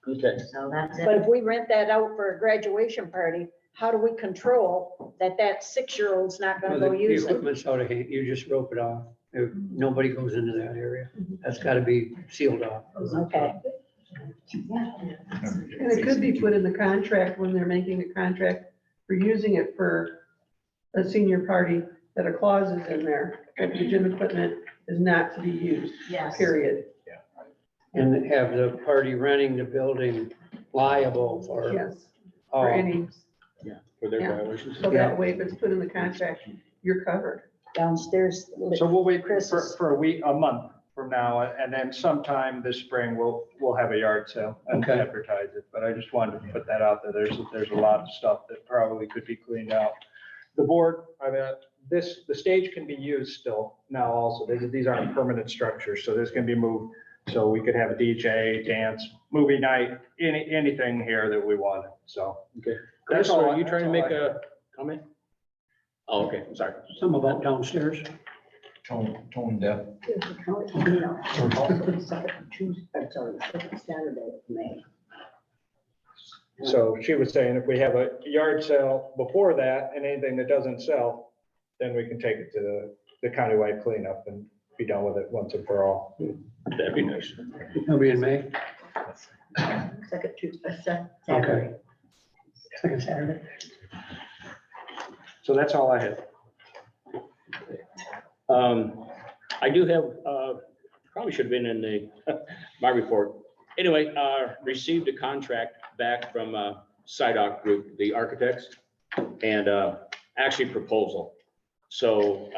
Okay. So that's But it. if we rent that out for a graduation party, how do we control that 6-year-old's not gonna Well, go the use it? equipment's out of hand. You just rope it off. Nobody goes into that area. That's got to be sealed off. Okay, And it could be put in the contract when they're making a contract for using it for a senior party, that are clauses in there, that the gym equipment is not to be used, Yes. period. And have the party renting the building liable for Yes, all. for any, For their Yeah. violations. so that way if it's put in the contract, you're covered. Downstairs. So we'll wait Chris for, is- for a month from now, and then sometime this spring, we'll have a yard sale and Okay. advertise it. But I just wanted to put that out there. There's a lot of stuff that probably could be cleaned out. The board, I mean, the stage can be used still now also. These aren't permanent structures, so this can be moved. So we could have a DJ, dance, movie night, anything here that we wanted, so. Okay. That's Chris, all- are you trying to that's all make I a comment? Oh, okay, I'm sorry. Some about downstairs. Tone deaf. So she was saying if we have a yard sale before that and anything that doesn't sell, then we can take it to the countywide cleanup and be done with it once and for all. That'd be nice. It'll be in May. Second Tuesday. Okay. Second Saturday. So that's all I had. I do have, probably should have been in the, my report. Anyway, received a contract back from SIDOC Group, the architects, and actually proposal. So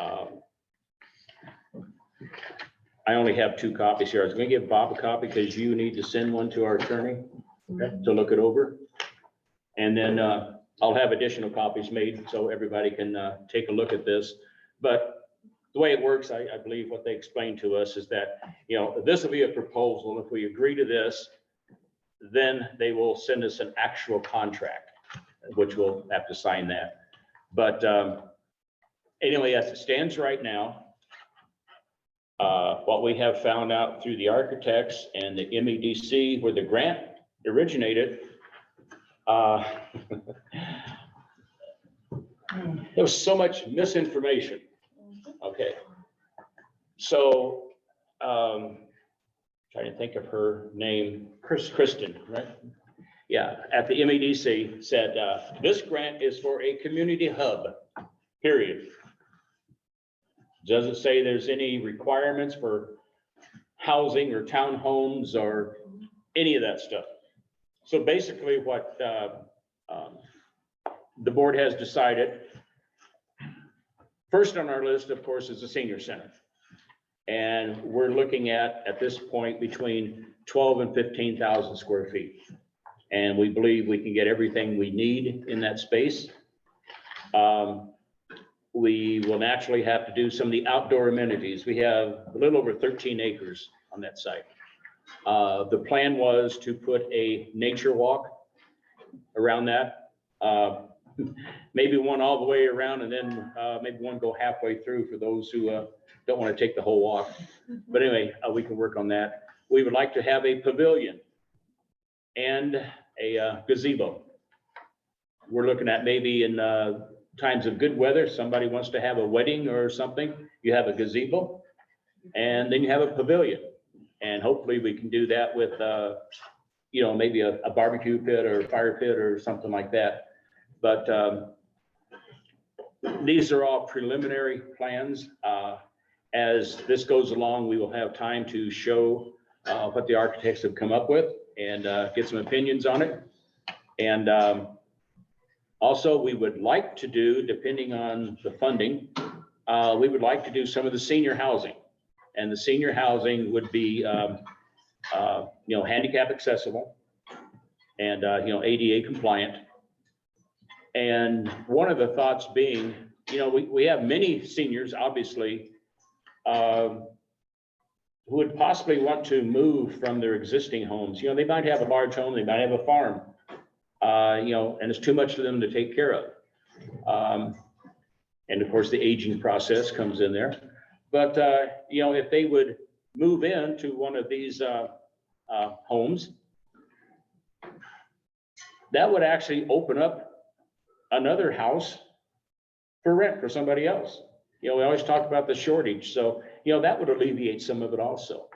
I only have 2 copies here. I was gonna give Bob a copy because you need to send one to our attorney to look it over. And then I'll have additional copies made so everybody can take a look at this. But the way it works, I believe what they explained to us is that, you know, this will be a proposal. If we agree to this, then they will send us an actual contract, which we'll have to sign that. But anyway, as it stands right now, what we have found out through the architects and the MEDC, where the grant originated, there was so much misinformation. Okay. So, trying to think of her name, Kristen, right? Yeah, at the MEDC said, this grant is for a community hub, period. Doesn't say there's any requirements for housing or townhomes or any of that stuff. So basically what the board has decided, first on our list, of course, is the senior center. And we're looking at this point, between 12 and 15,000 square feet. And we believe we can get everything we need in that space. We will naturally have to do some of the outdoor amenities. We have a little over 13 acres on that site. The plan was to put a nature walk around that. Maybe one all the way around and then maybe one go halfway through for those who don't want to take the whole walk. But anyway, we can work on that. We would like to have a pavilion and a gazebo. We're looking at maybe in times of good weather, somebody wants to have a wedding or something, you have a gazebo, and then you have a pavilion. And hopefully we can do that with, you know, maybe a barbecue pit or a fire pit or something like that. But these are all preliminary plans. As this goes along, we will have time to show what the architects have come up with and get some opinions on it. And also, we would like to do, depending on the funding, we would like to do some of the senior housing. And the senior housing would be, you know, handicap accessible and, you know, ADA compliant. And one of the thoughts being, you know, we have many seniors, obviously, who would possibly want to move from their existing homes. You know, they might have a large home, they might have a farm, you know, and it's too much for them to take care of. And of course, the aging process comes in there. But, you know, if they would move into one of these homes, that would actually open up another house for rent for somebody else. You know, we always talk about the shortage. So, you know, that would alleviate some of it also.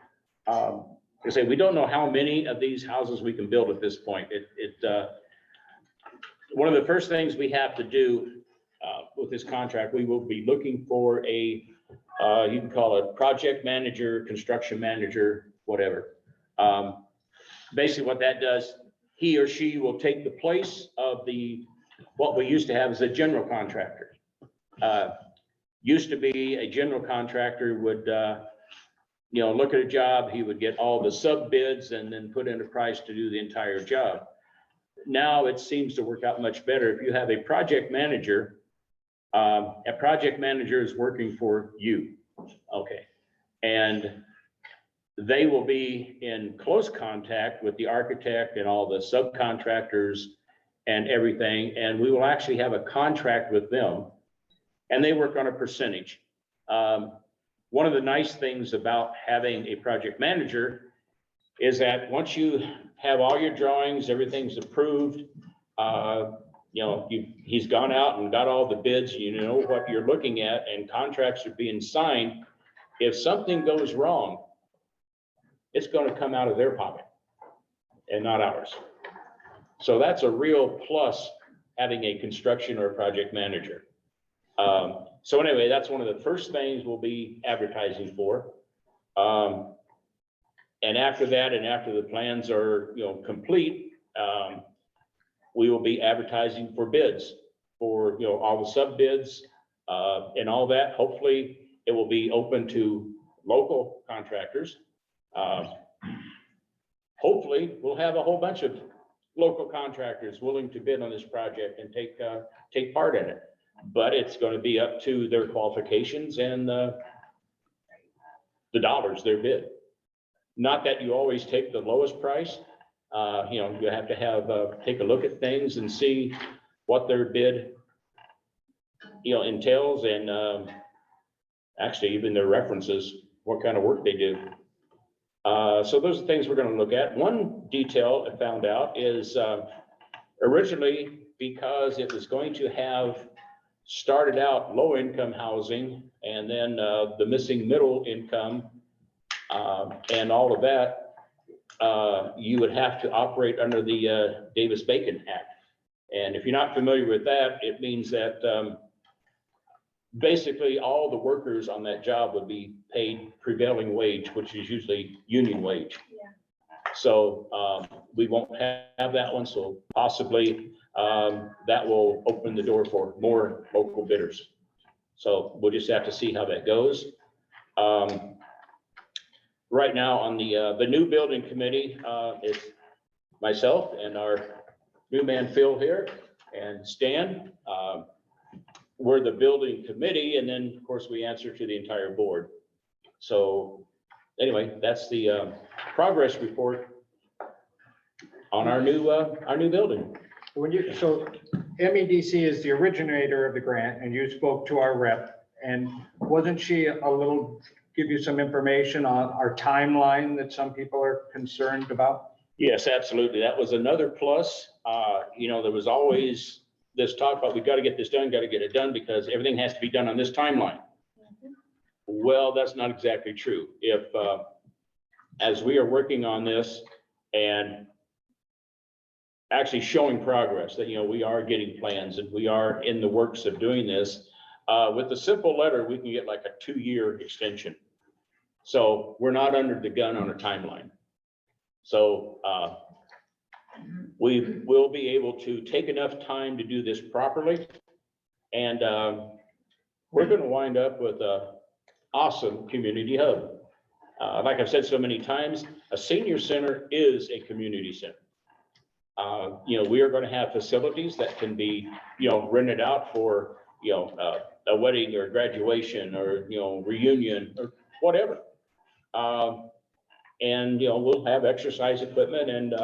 I say, we don't know how many of these houses we can build at this point. One of the first things we have to do with this contract, we will be looking for a, you can call it project manager, construction manager, whatever. Basically what that does, he or she will take the place of what we used to have as a general contractor. Used to be a general contractor would, look at a job, he would get all the sub bids and then put in a price to do the entire job. Now it seems to work out much better. If you have a project manager is working for you, okay? And they will be in close contact with the architect and all the subcontractors and everything, and we will actually have a contract with them, and they work on a percentage. One of the nice things about having a project manager is that once you have all your drawings, everything's approved, he's gone out and got all the bids, you know what you're looking at, and contracts are being signed. If something goes wrong, it's going to come out of their pocket and not ours. So that's a real plus, having a construction or project manager. So anyway, that's one of the first things we'll be advertising for. And after that, and after the plans are, complete, we will be advertising for bids for, all the sub bids, and all that. Hopefully it will be open to local contractors. Hopefully we'll have a whole bunch of local contractors willing to bid on this project and take part in it. But it's going to be up to their qualifications and the dollars they bid. Not that you always take the lowest price. You have to take a look at things and see what their bid, entails, and actually even their references, what kind of work they do. So those are things we're going to look at. One detail I found out is originally, because it was going to have started out low income housing and then the missing middle income and all of that, you would have to operate under the Davis-Bacon Act. And if you're not familiar with that, it means that basically all the workers on that job would be paid prevailing wage, which is usually union wage. Yeah. So we won't have that one. So possibly that will open the door for more local bidders. So we'll just have to see how that goes. Right now on the new building committee, it's myself and our new man Phil here and Stan. We're the building committee, and then of course we answer to the entire board. So anyway, that's the progress report on our new building. So MEDC is the originator of the grant, and you spoke to our rep, and wasn't she give you some information on our timeline that some people are concerned about? Yes, absolutely. That was another plus. There was always this talk about, we got to get this done, got to get it done because everything has to be done on this timeline. Well, that's not exactly true. If, as we are working on this and actually showing progress that, we are getting plans and we are in the works of doing this, with a simple letter, we can get like a 2-year extension. So we're not under the gun on a timeline. So we will be able to take enough time to do this properly. And we're going to wind up with an awesome community hub. Like I've said so many times, a senior center is a community center. We are going to have facilities that can be, rented out for, a wedding or graduation or, reunion or whatever. And, we'll have exercise equipment, and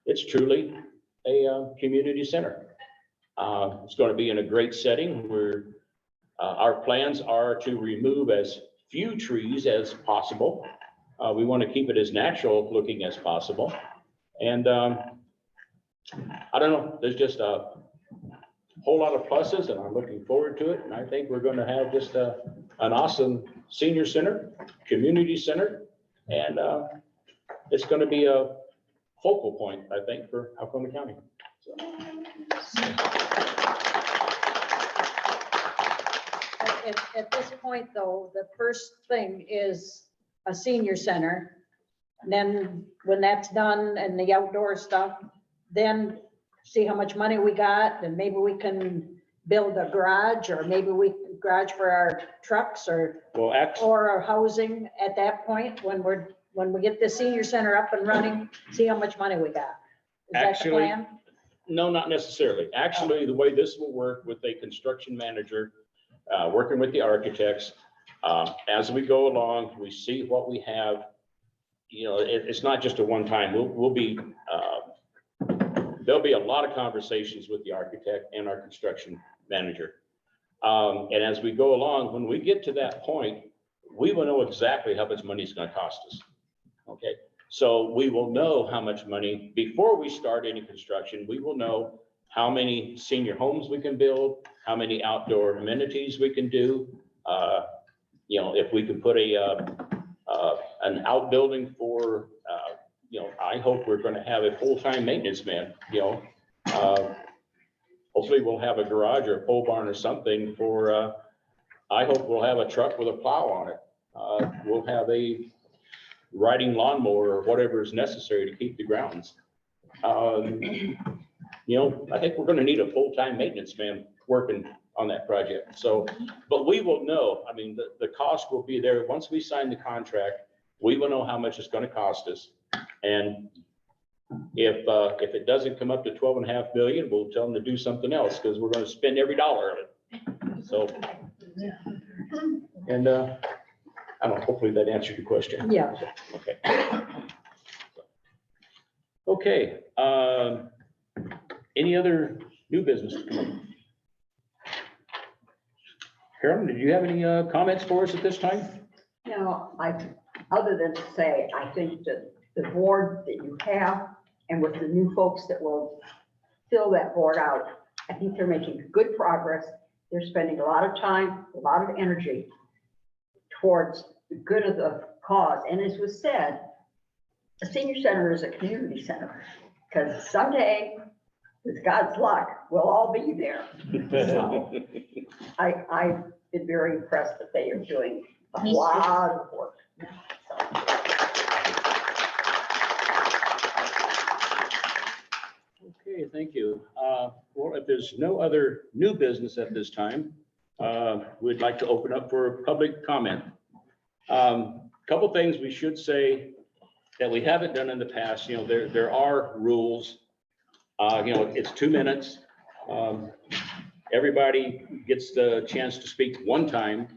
it's truly a community center. It's going to be in a great setting where our plans are to remove as few trees as possible. We want to keep it as natural looking as possible. And I don't know, there's just a whole lot of pluses, and I'm looking forward to it. And I think we're going to have just an awesome senior center, community center, and it's going to be a focal point, I think, for Alcona County. So. at this point, though, the first thing is a senior center. And then when that's done and the outdoor stuff, then see how much money we got, and maybe we can build a garage, or maybe garage for our trucks, or Well, actually, our housing at that point, when we get the senior center up and running, see how much money we got. Is that the Actually, plan? no, not necessarily. Actually, the way this will work with a construction manager, working with the architects, as we go along, we see what we have. You know, it's not just a one-time, there'll be a lot of conversations with the architect and our construction manager. And as we go along, when we get to that point, we will know exactly how much money it's gonna cost us. Okay, so we will know how much money, before we start any construction, we will know how many senior homes we can build, how many outdoor amenities we can do. You know, if we can put an outbuilding for, you know, I hope we're gonna have a full-time maintenance man, you know. Hopefully we'll have a garage or a pole barn or something for, I hope we'll have a truck with a plow on it. We'll have a riding lawnmower or whatever is necessary to keep the grounds. You know, I think we're gonna need a full-time maintenance man working on that project. So, but we will know, I mean, the cost will be there. Once we sign the contract, we will know how much it's gonna cost us. And if it doesn't come up to 12.5 million, we'll tell them to do something else, because we're gonna spend every dollar of it. So, and I don't know, hopefully that answered your question. Yeah. Okay. Okay, any other new business to come up? Carolyn, did you have any comments for us at this time? No, other than to say, I think that the board that you have, and with the new folks that will fill that board out, I think they're making good progress. They're spending a lot of time, a lot of energy towards the good of the cause. And as was said, a senior center is a community center, because someday, with God's luck, we'll all be there. So I've been very impressed that they are doing a lot of work. Okay, thank you. Well, if there's no other new business at this time, we'd like to open up for public comment. Couple things we should say that we haven't done in the past. You know, there are rules. You know, it's 2 minutes. Everybody gets the chance to speak one time.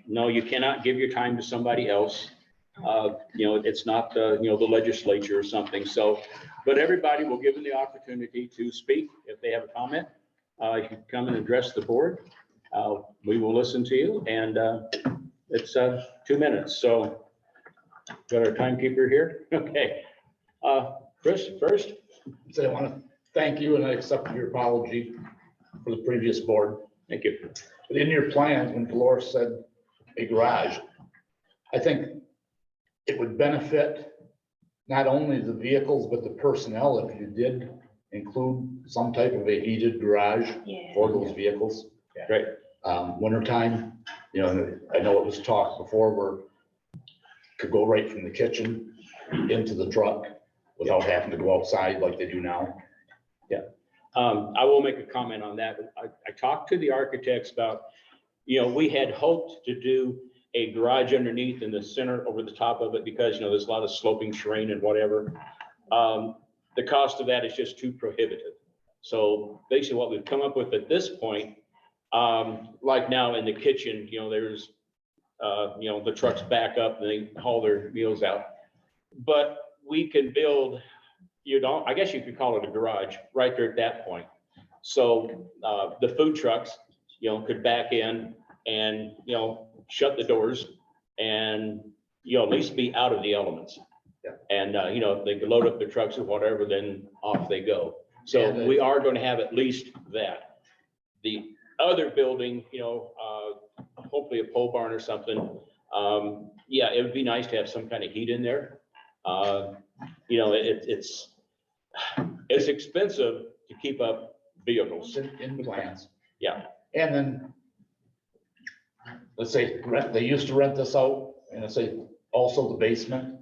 No, you cannot give your time to somebody else. You know, it's not the, you know, the legislature or something. So, but everybody will give them the opportunity to speak if they have a comment. You can come and address the board. We will listen to you, and it's 2 minutes. So, got our timekeeper here. Okay, Chris first. So I want to thank you, and I accept your apology for the previous board. Thank you. But in your plans, when Dolores said a garage, I think it would benefit not only the vehicles, but the personnel if you did include some type of a heated garage for those vehicles. Right. Wintertime, you know, I know it was talked before where could go right from the kitchen into the truck without having to go outside like they do now. Yeah. I will make a comment on that. I talked to the architects about, you know, we had hoped to do a garage underneath in the center over the top of it because, you know, there's a lot of sloping terrain and whatever. The cost of that is just too prohibitive. So basically what we've come up with at this point, like now in the kitchen, you know, there's, you know, the trucks back up and they haul their wheels out. But we can build, I guess you could call it a garage right there at that point. So the food trucks, you know, could back in and, you know, shut the doors and, you know, at least be out of the elements. Yeah. And, you know, if they could load up their trucks or whatever, then off they go. So And we are going to have at least that. The other building, you know, hopefully a pole barn or something. Yeah, it would be nice to have some kind of heat in there. You know, it's expensive to keep up vehicles. In plans. Yeah. And then let's say, they used to rent this out, and let's say also the basement.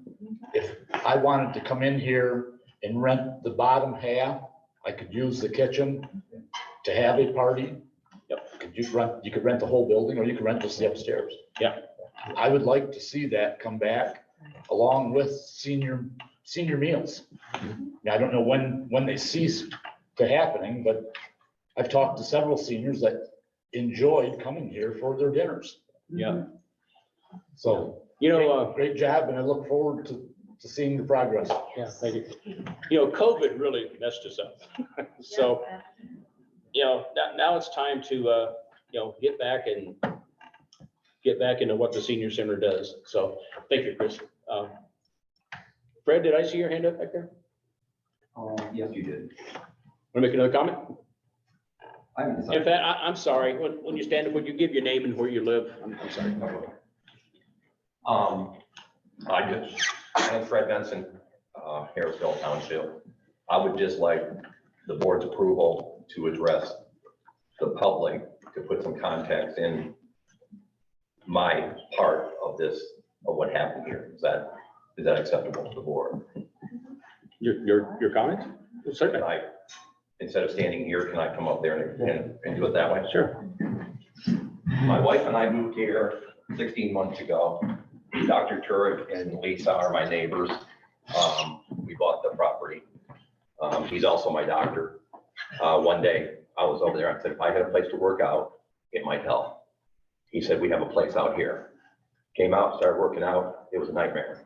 If I wanted to come in here and rent the bottom half, I could use the kitchen to have a party. Yep. You could rent the whole building, or you could rent just the upstairs. Yeah. I would like to see that come back along with senior meals. Now, I don't know when they cease to happening, but I've talked to several seniors that enjoyed coming here for their dinners. Yeah. So, You know, great job, and I look forward to seeing the progress. yeah, thank you. You know, COVID really messed us up. So, you know, now it's time to, you know, get back into what the senior center does. So thank you, Chris. Fred, did I see your hand up back there? Yes, you did. Want to make another comment? I'm In fact, I'm sorry, when you stand up, would you give your name and where you live? I'm sorry. I'm Fred Benson, Harrisville Township. I would just like the board's approval to address the public, to put some context in my part of this, of what happened here. Is that acceptable to the board? Your comment? Certainly. Instead of standing here, can I come up there and do it that way? Sure. My wife and I moved here 16 months ago. Dr. Turek and Lisa are my neighbors. We bought the property. He's also my doctor. One day I was over there. I said, if I had a place to work out, it might help. He said, we have a place out here. Came out, started working out. It was a nightmare.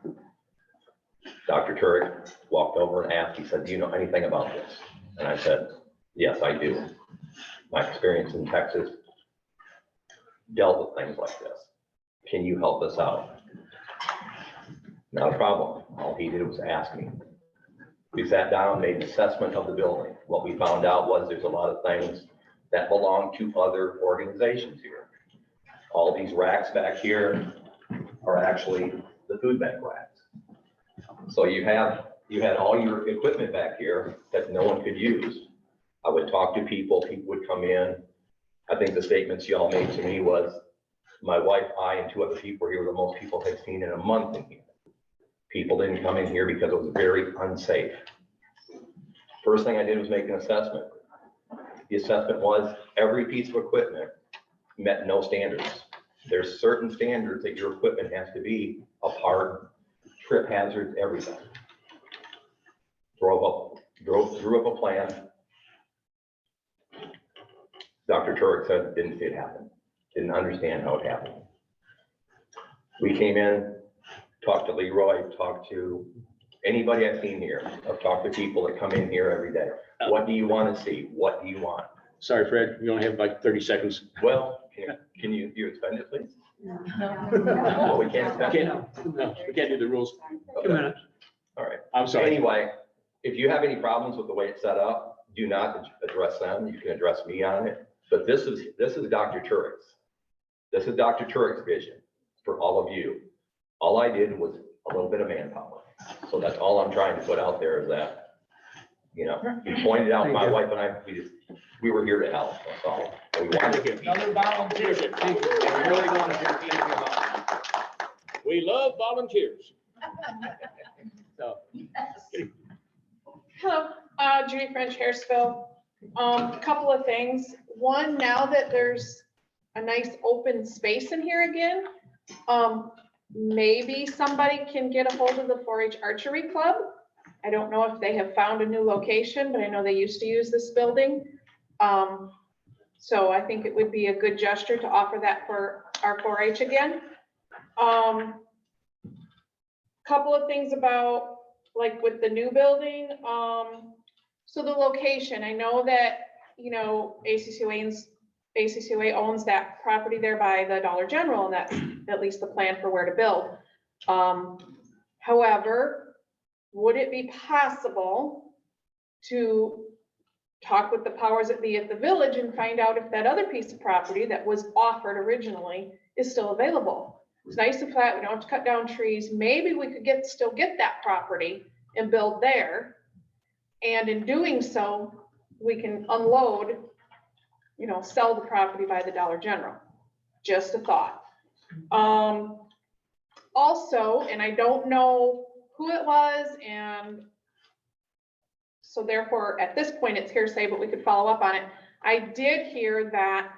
Dr. Turek walked over and asked, he said, do you know anything about this? And I said, yes, I do. My experience in Texas dealt with things like this. Can you help us out? Not a problem. All he did was ask me. We sat down, made an assessment of the building. What we found out was there's a lot of things that belong to other organizations here. All these racks back here are actually the food bank racks. So you had all your equipment back here that no one could use. I would talk to people would come in. I think the statements y'all made to me was, my wife, I, and two other people here were the most people had seen in a month in here. People didn't come in here because it was very unsafe. First thing I did was make an assessment. The assessment was every piece of equipment met no standards. There's certain standards that your equipment has to be apart, trip hazards, everything. Drew up a plan. Dr. Turek said, didn't see it happen. Didn't understand how it happened. We came in, talked to Leroy, talked to anybody I've seen here. I've talked to people that come in here every day. What do you want to see? What do you want? Sorry, Fred, you only have like 30 seconds. Well, can you expend it, please? No, we can't expend it. No, we can't do the rules. 2 minutes. All right. I'm sorry. Anyway, if you have any problems with the way it's set up, do not address them. You can address me on it. But this is Dr. Turek's. This is Dr. Turek's vision for all of you. All I did was a little bit of manpower. So that's all I'm trying to put out there is that, you know, you pointed out, my wife and I, we were here to help. That's all. We wanted. Another volunteer. Thank you. I really want to hear anything about it. We love volunteers. So, Hello, Judy French, Harrisville. Couple of things. One, now that there's a nice open space in here again, maybe somebody can get a hold of the 4-H Archery Club. I don't know if they have found a new location, but I know they used to use this building. So I think it would be a good gesture to offer that for our 4-H again. Couple of things about, like with the new building, so the location, I know that, you know, ACCOA owns that property there by the Dollar General, and that's at least the plan for where to build. However, would it be possible to talk with the powers that be at the village and find out if that other piece of property that was offered originally is still available? It's nice and flat, we don't have to cut down trees. Maybe we could still get that property and build there. And in doing so, we can unload, you know, sell the property by the Dollar General. Just a thought. Also, and I don't know who it was, and so therefore, at this point, it's hearsay, but we could follow up on it. I did hear that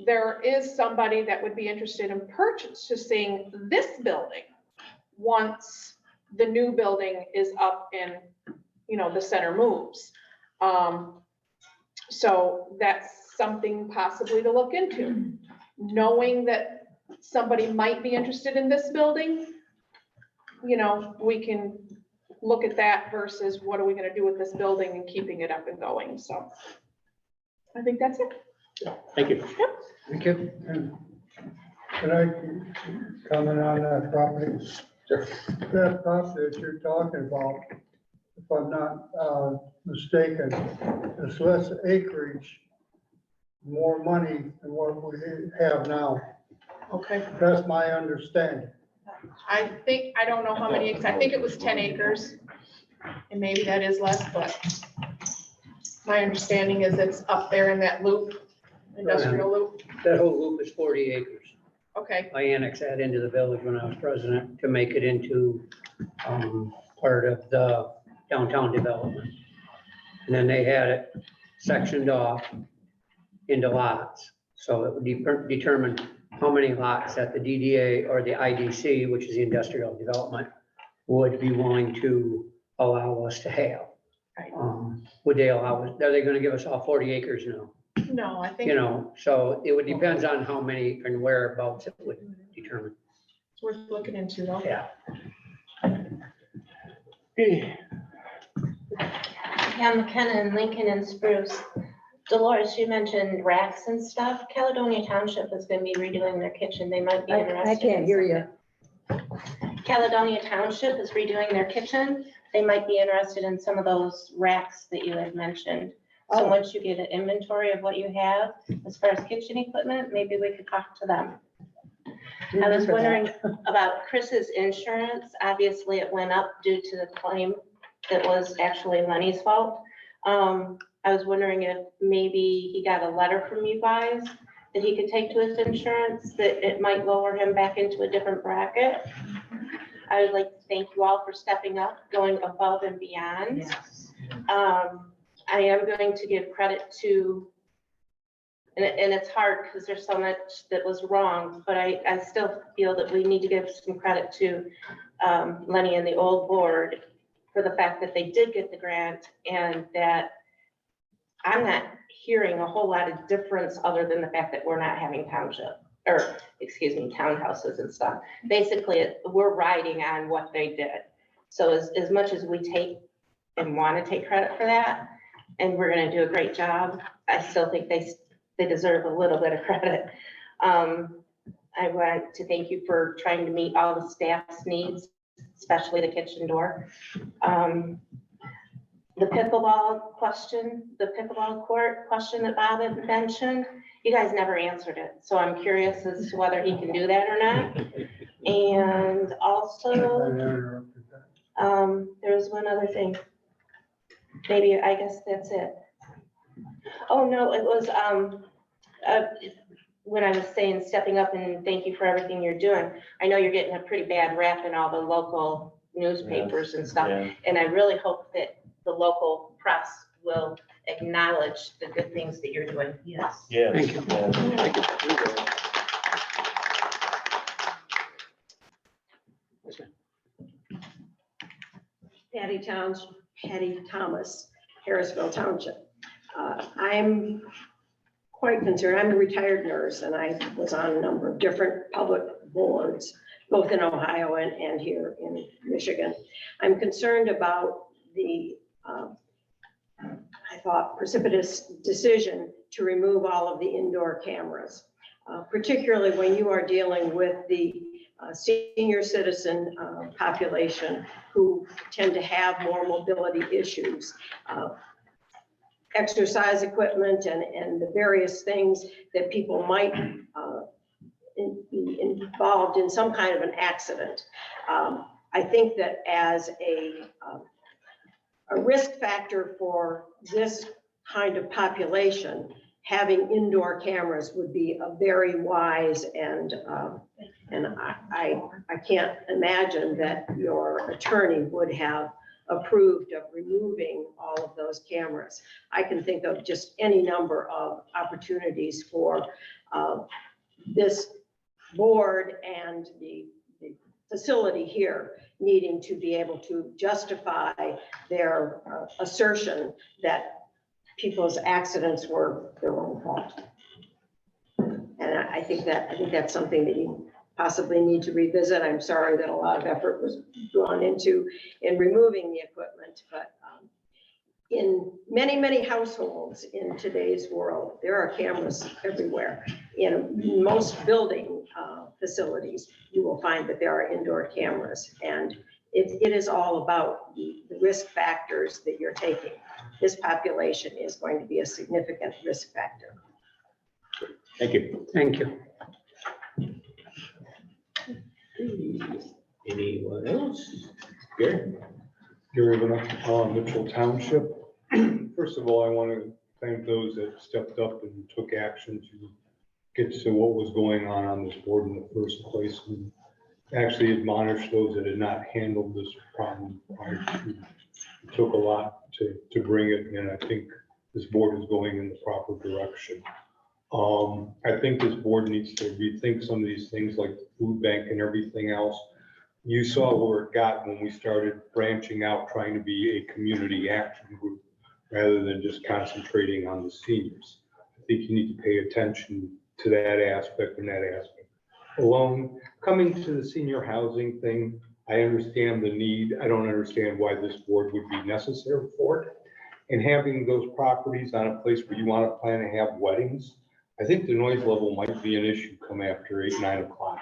there is somebody that would be interested in purchasing this building once the new building is up and, the center moves. So that's something possibly to look into. Knowing that somebody might be interested in this building, we can look at that versus what are we gonna do with this building and keeping it up and going, so. I think that's it. Thank you. Thank you. Can I comment on that property? That property that you're talking about, if I'm not mistaken, is less acreage, more money than what we have now. Okay. That's my understanding. I don't know how many, I think it was 10 acres. And maybe that is less, but my understanding is it's up there in that loop, industrial loop. That whole loop is 40 acres. Okay, I annexed that into the village when I was president to make it into part of the downtown development. And then they had it sectioned off into lots. So it would determine how many lots that the DDA or the IDC, which is the industrial development, would be willing to allow us to have. Right. Would they allow us, are they gonna give us all 40 acres? No. no, I think So it would depends on how many and whereabouts it would determine. it's worth looking into though. Yeah. Pam McKenna, Lincoln and Spruce. Dolores, you mentioned racks and stuff. Caledonia Township is going to be redoing their kitchen. They might be interested. I can't hear you. Caledonia Township is redoing their kitchen. They might be interested in some of those racks that you had mentioned. So Oh. once you get an inventory of what you have, as far as kitchen equipment, maybe we could talk to them. I was wondering about Chris's insurance. Obviously, it went up due to the claim that was actually Lenny's fault. I was wondering if maybe he got a letter from you guys that he could take to his insurance, that it might lower him back into a different bracket. I would like to thank you all for stepping up, going above and beyond. I am going to give credit to, and it's hard because there's so much that was wrong, but I still feel that we need to give some credit to Lenny and the old board for the fact that they did get the grant, and that I'm not hearing a whole lot of difference other than the fact that we're not having townhouses and stuff. Basically, we're riding on what they did. So as much as we take and want to take credit for that, and we're going to do a great job, I still think they deserve a little bit of credit. I want to thank you for trying to meet all the staff's needs, especially the kitchen door. The pickleball court question that Bob had mentioned, you guys never answered it. So I'm curious as to whether he can do that or not. And also, there was one other thing. Maybe, I guess that's it. Oh, no, it was, when I was saying stepping up and thank you for everything you're doing. I know you're getting a pretty bad rap in all the local newspapers and stuff. And I really hope that the local press will acknowledge the good things that you're doing. Yes. Yes. Thank you. Patty Thomas, Harrisville Township. I'm quite concerned. I'm a retired nurse and I was on a number of different public boards, both in Ohio and here in Michigan. I'm concerned about the, I thought, precipitous decision to remove all of the indoor cameras, particularly when you are dealing with the senior citizen population who tend to have more mobility issues. Exercise equipment and the various things that people might be involved in some kind of an accident. I think that as a risk factor for this kind of population, having indoor cameras would be a very wise and And I can't imagine that your attorney would have approved of removing all of those cameras. I can think of just any number of opportunities for this board and the facility here needing to be able to justify their assertion that people's accidents were their own fault. And I think that's something that you possibly need to revisit. I'm sorry that a lot of effort was drawn into in removing the equipment, but in many, many households in today's world, there are cameras everywhere. In most building facilities, you will find that there are indoor cameras, and it is all about the risk factors that you're taking. This population is going to be a significant risk factor. Thank you. Thank you. Anyone else? Gary? Gary Vanack, Mitchell Township. First of all, I want to thank those that stepped up and took action to get to what was going on this board in the first place, and actually admonish those that had not handled this problem prior to. It took a lot to bring it, and I think this board is going in the proper direction. I think this board needs to rethink some of these things like the food bank and everything else. You saw where it got when we started branching out, trying to be a community action group rather than just concentrating on the seniors. I think you need to pay attention to that aspect and that aspect. Alone, coming to the senior housing thing, I understand the need. I don't understand why this board would be necessary for it. And having those properties on a place where you want to plan to have weddings, I think the noise level might be an issue come after 8, 9 o'clock.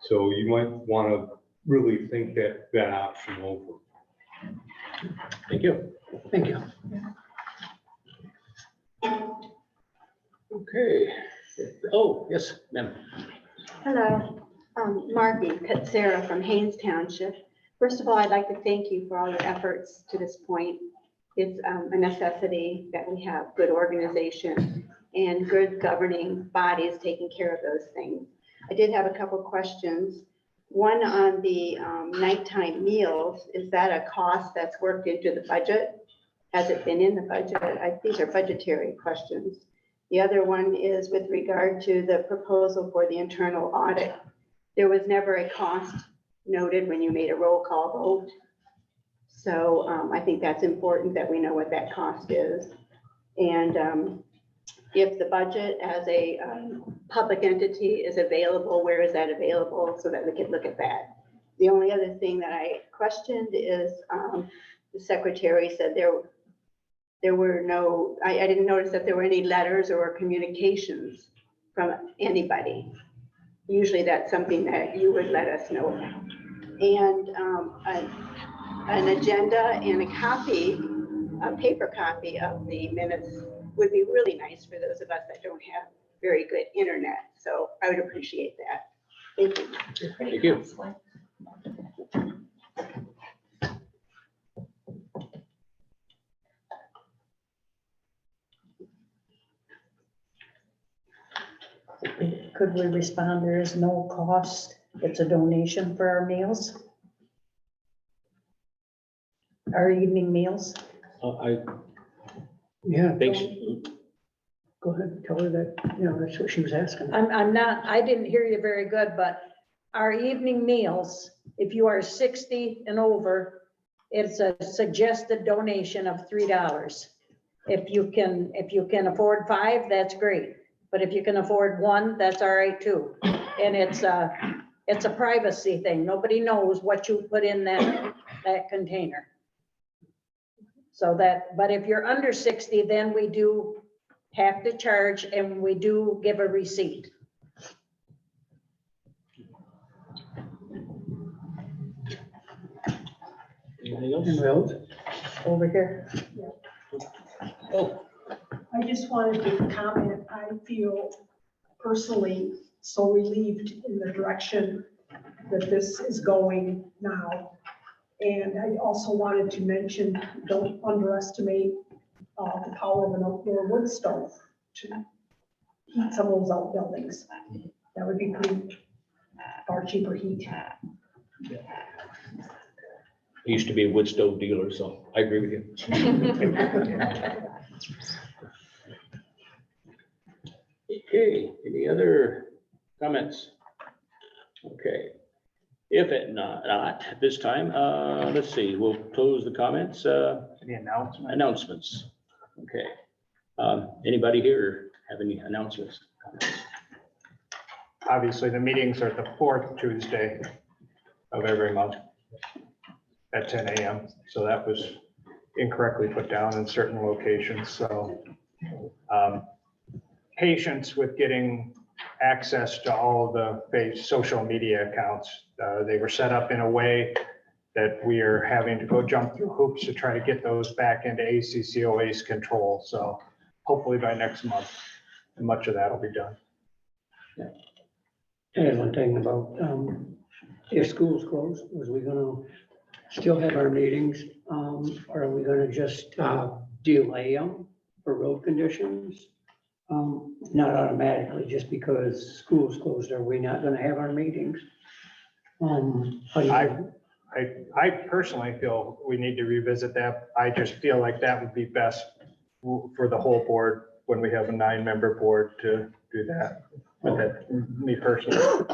So you might want to really think that option over. Thank you. Thank you. Okay. Oh, yes, ma'am. Hello, Margie Katsera from Haynes Township. First of all, I'd like to thank you for all your efforts to this point. It's a necessity that we have good organization and good governing bodies taking care of those things. I did have a couple questions. One on the nighttime meals, is that a cost that's worked into the budget? Has it been in the budget? These are budgetary questions. The other one is with regard to the proposal for the internal audit. There was never a cost noted when you made a roll call vote. So I think that's important that we know what that cost is. And if the budget as a public entity is available, where is that available so that we can look at that? The only other thing that I questioned is the secretary said there were no, I didn't notice that there were any letters or communications from anybody. Usually that's something that you would let us know about. And an agenda and a copy, a paper copy of the minutes would be really nice for those of us that don't have very good internet. So I would appreciate that. Thank you. Thank you. Could we respond, there is no cost, it's a donation for our meals? Our evening meals? Yeah, Thanks. go ahead and tell her that, that's what she was asking. I didn't hear you very good, but our evening meals, if you are 60 and over, it's a suggested donation of $3. If you can afford 5, that's great. But if you can afford 1, that's all right too. And it's a privacy thing. Nobody knows what you put in that container. So but if you're under 60, then we do have to charge and we do give a receipt. Anything else? Anyone else? Over here. Oh, I just wanted to comment, I feel personally so relieved in the direction that this is going now. And I also wanted to mention, don't underestimate the power of an outdoor wood stove to heat some of those outbuildings. That would be pretty or cheaper heat. I used to be a wood stove dealer, so I agree with you. Okay, any other comments? Okay, if it not at this time, let's see, we'll close the comments, The announcement. announcements. Okay. Anybody here have any announcements? Obviously, the meetings are the fourth Tuesday of every month at 10 a.m. So that was incorrectly put down in certain locations, so patience with getting access to all of the social media accounts. They were set up in a way that we are having to go jump through hoops to try to get those back into ACCOA's control. So hopefully by next month, much of that will be done. And one thing about, if school's closed, was we gonna still have our meetings? Or are we gonna just, delay them for road conditions? Not automatically, just because school's closed, are we not gonna have our meetings? How do you- I personally feel we need to revisit that. I just feel like that would be best for the whole board when we have a 9-member board to do that. But that, me personally,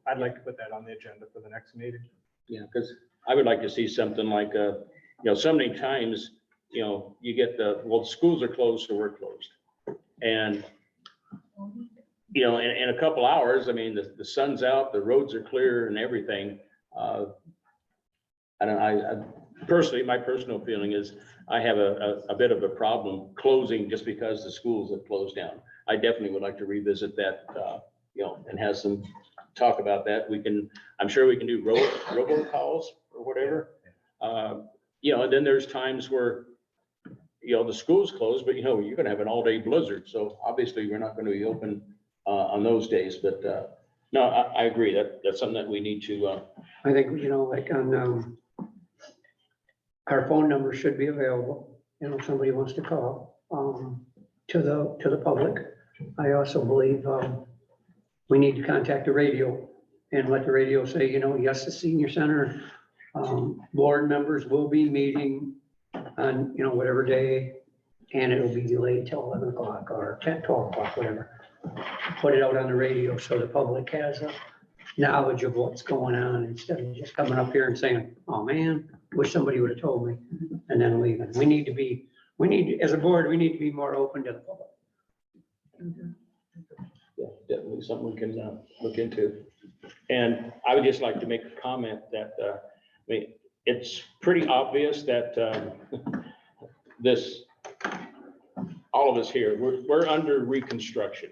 I'd like to put that on the agenda for the next meeting. Yeah, because I would like to see something like, so many times, you get the schools are closed, so we're closed. And, in a couple hours, I mean, the sun's out, the roads are clear and everything. I personally, my personal feeling is I have a bit of a problem closing just because the schools have closed down. I definitely would like to revisit that, and have some talk about that. I'm sure we can do robocalls or whatever. And then there's times where, the school's closed, but you're gonna have an all-day blizzard. So obviously we're not gonna be open on those days, but no, I agree. That's something that we need to, I think, like on, our phone number should be available, if somebody wants to call, to the public. I also believe, we need to contact the radio and let the radio say, yes, the senior center, board members will be meeting on, whatever day, and it'll be delayed till 11 o'clock or 10, 12 o'clock, whatever. Put it out on the radio so the public has a knowledge of what's going on instead of just coming up here and saying, oh man, wish somebody would have told me, and then leaving. As a board, we need to be more open to the public. yeah, definitely something we can look into. And I would just like to make a comment that, it's pretty obvious that all of us here, we're under reconstruction.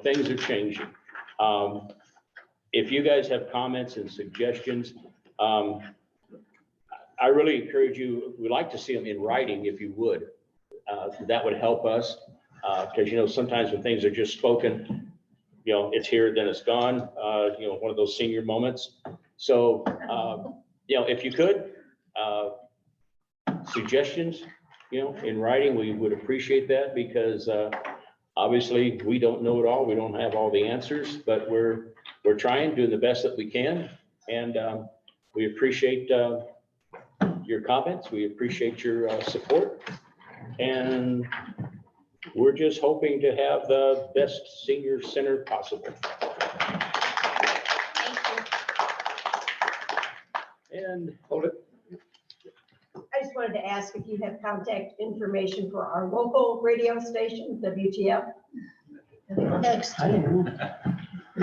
Things are changing. If you guys have comments and suggestions, I really encourage you, we'd like to see them in writing if you would. That would help us, because sometimes when things are just spoken, it's here, then it's gone, one of those senior moments. So, if you could, suggestions, in writing, we would appreciate that, because obviously we don't know it all. We don't have all the answers, but we're trying, doing the best that we can. And we appreciate your comments. We appreciate your support. And we're just hoping to have the best senior center possible. And hold it. I just wanted to ask if you have contact information for our local radio station, WTF? I don't know.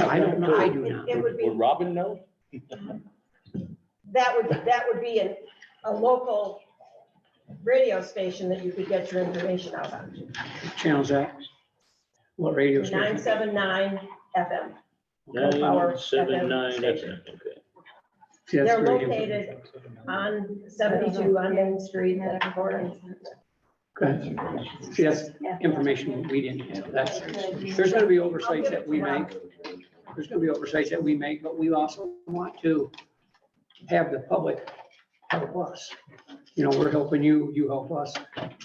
I don't know. I do not. It would be, Would Robin know? that would be a local radio station that you could get your information out on. Channels that? What radio station? 979 FM. Low power 979 FM FM, station. okay. See, that's They're radio. located on 72 on Main Street at the corner. Okay. See, that's information we didn't have. There's gonna be oversights that we make. But we also want to have the public help us. We're helping you, you help us.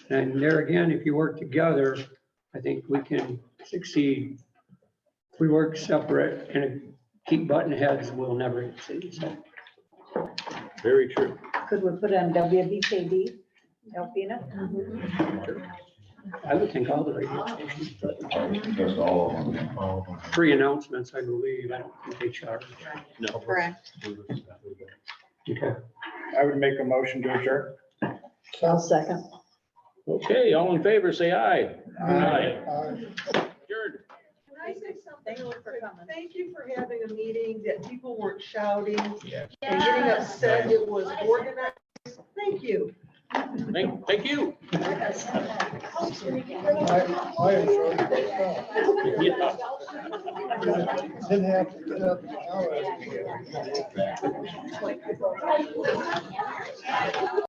And there again, if you work together, I think we can succeed. If we work separate and keep button heads, we'll never succeed, so. Very true. Could we put on WBKD, Alpena? I would think all the radio stations, but Just all of them. free announcements, I believe, I don't think they charge. No. Correct. Okay. I would make a motion to adjourn. I'll second. Okay, all in favor, say aye. Aye. Adjourned. Can I say something? Thank you real for quick? coming. Thank you for having a meeting that people weren't shouting and getting upset. It was organized. Thank you. Thank you. I enjoyed it. Yeah. Didn't have to get up an hour.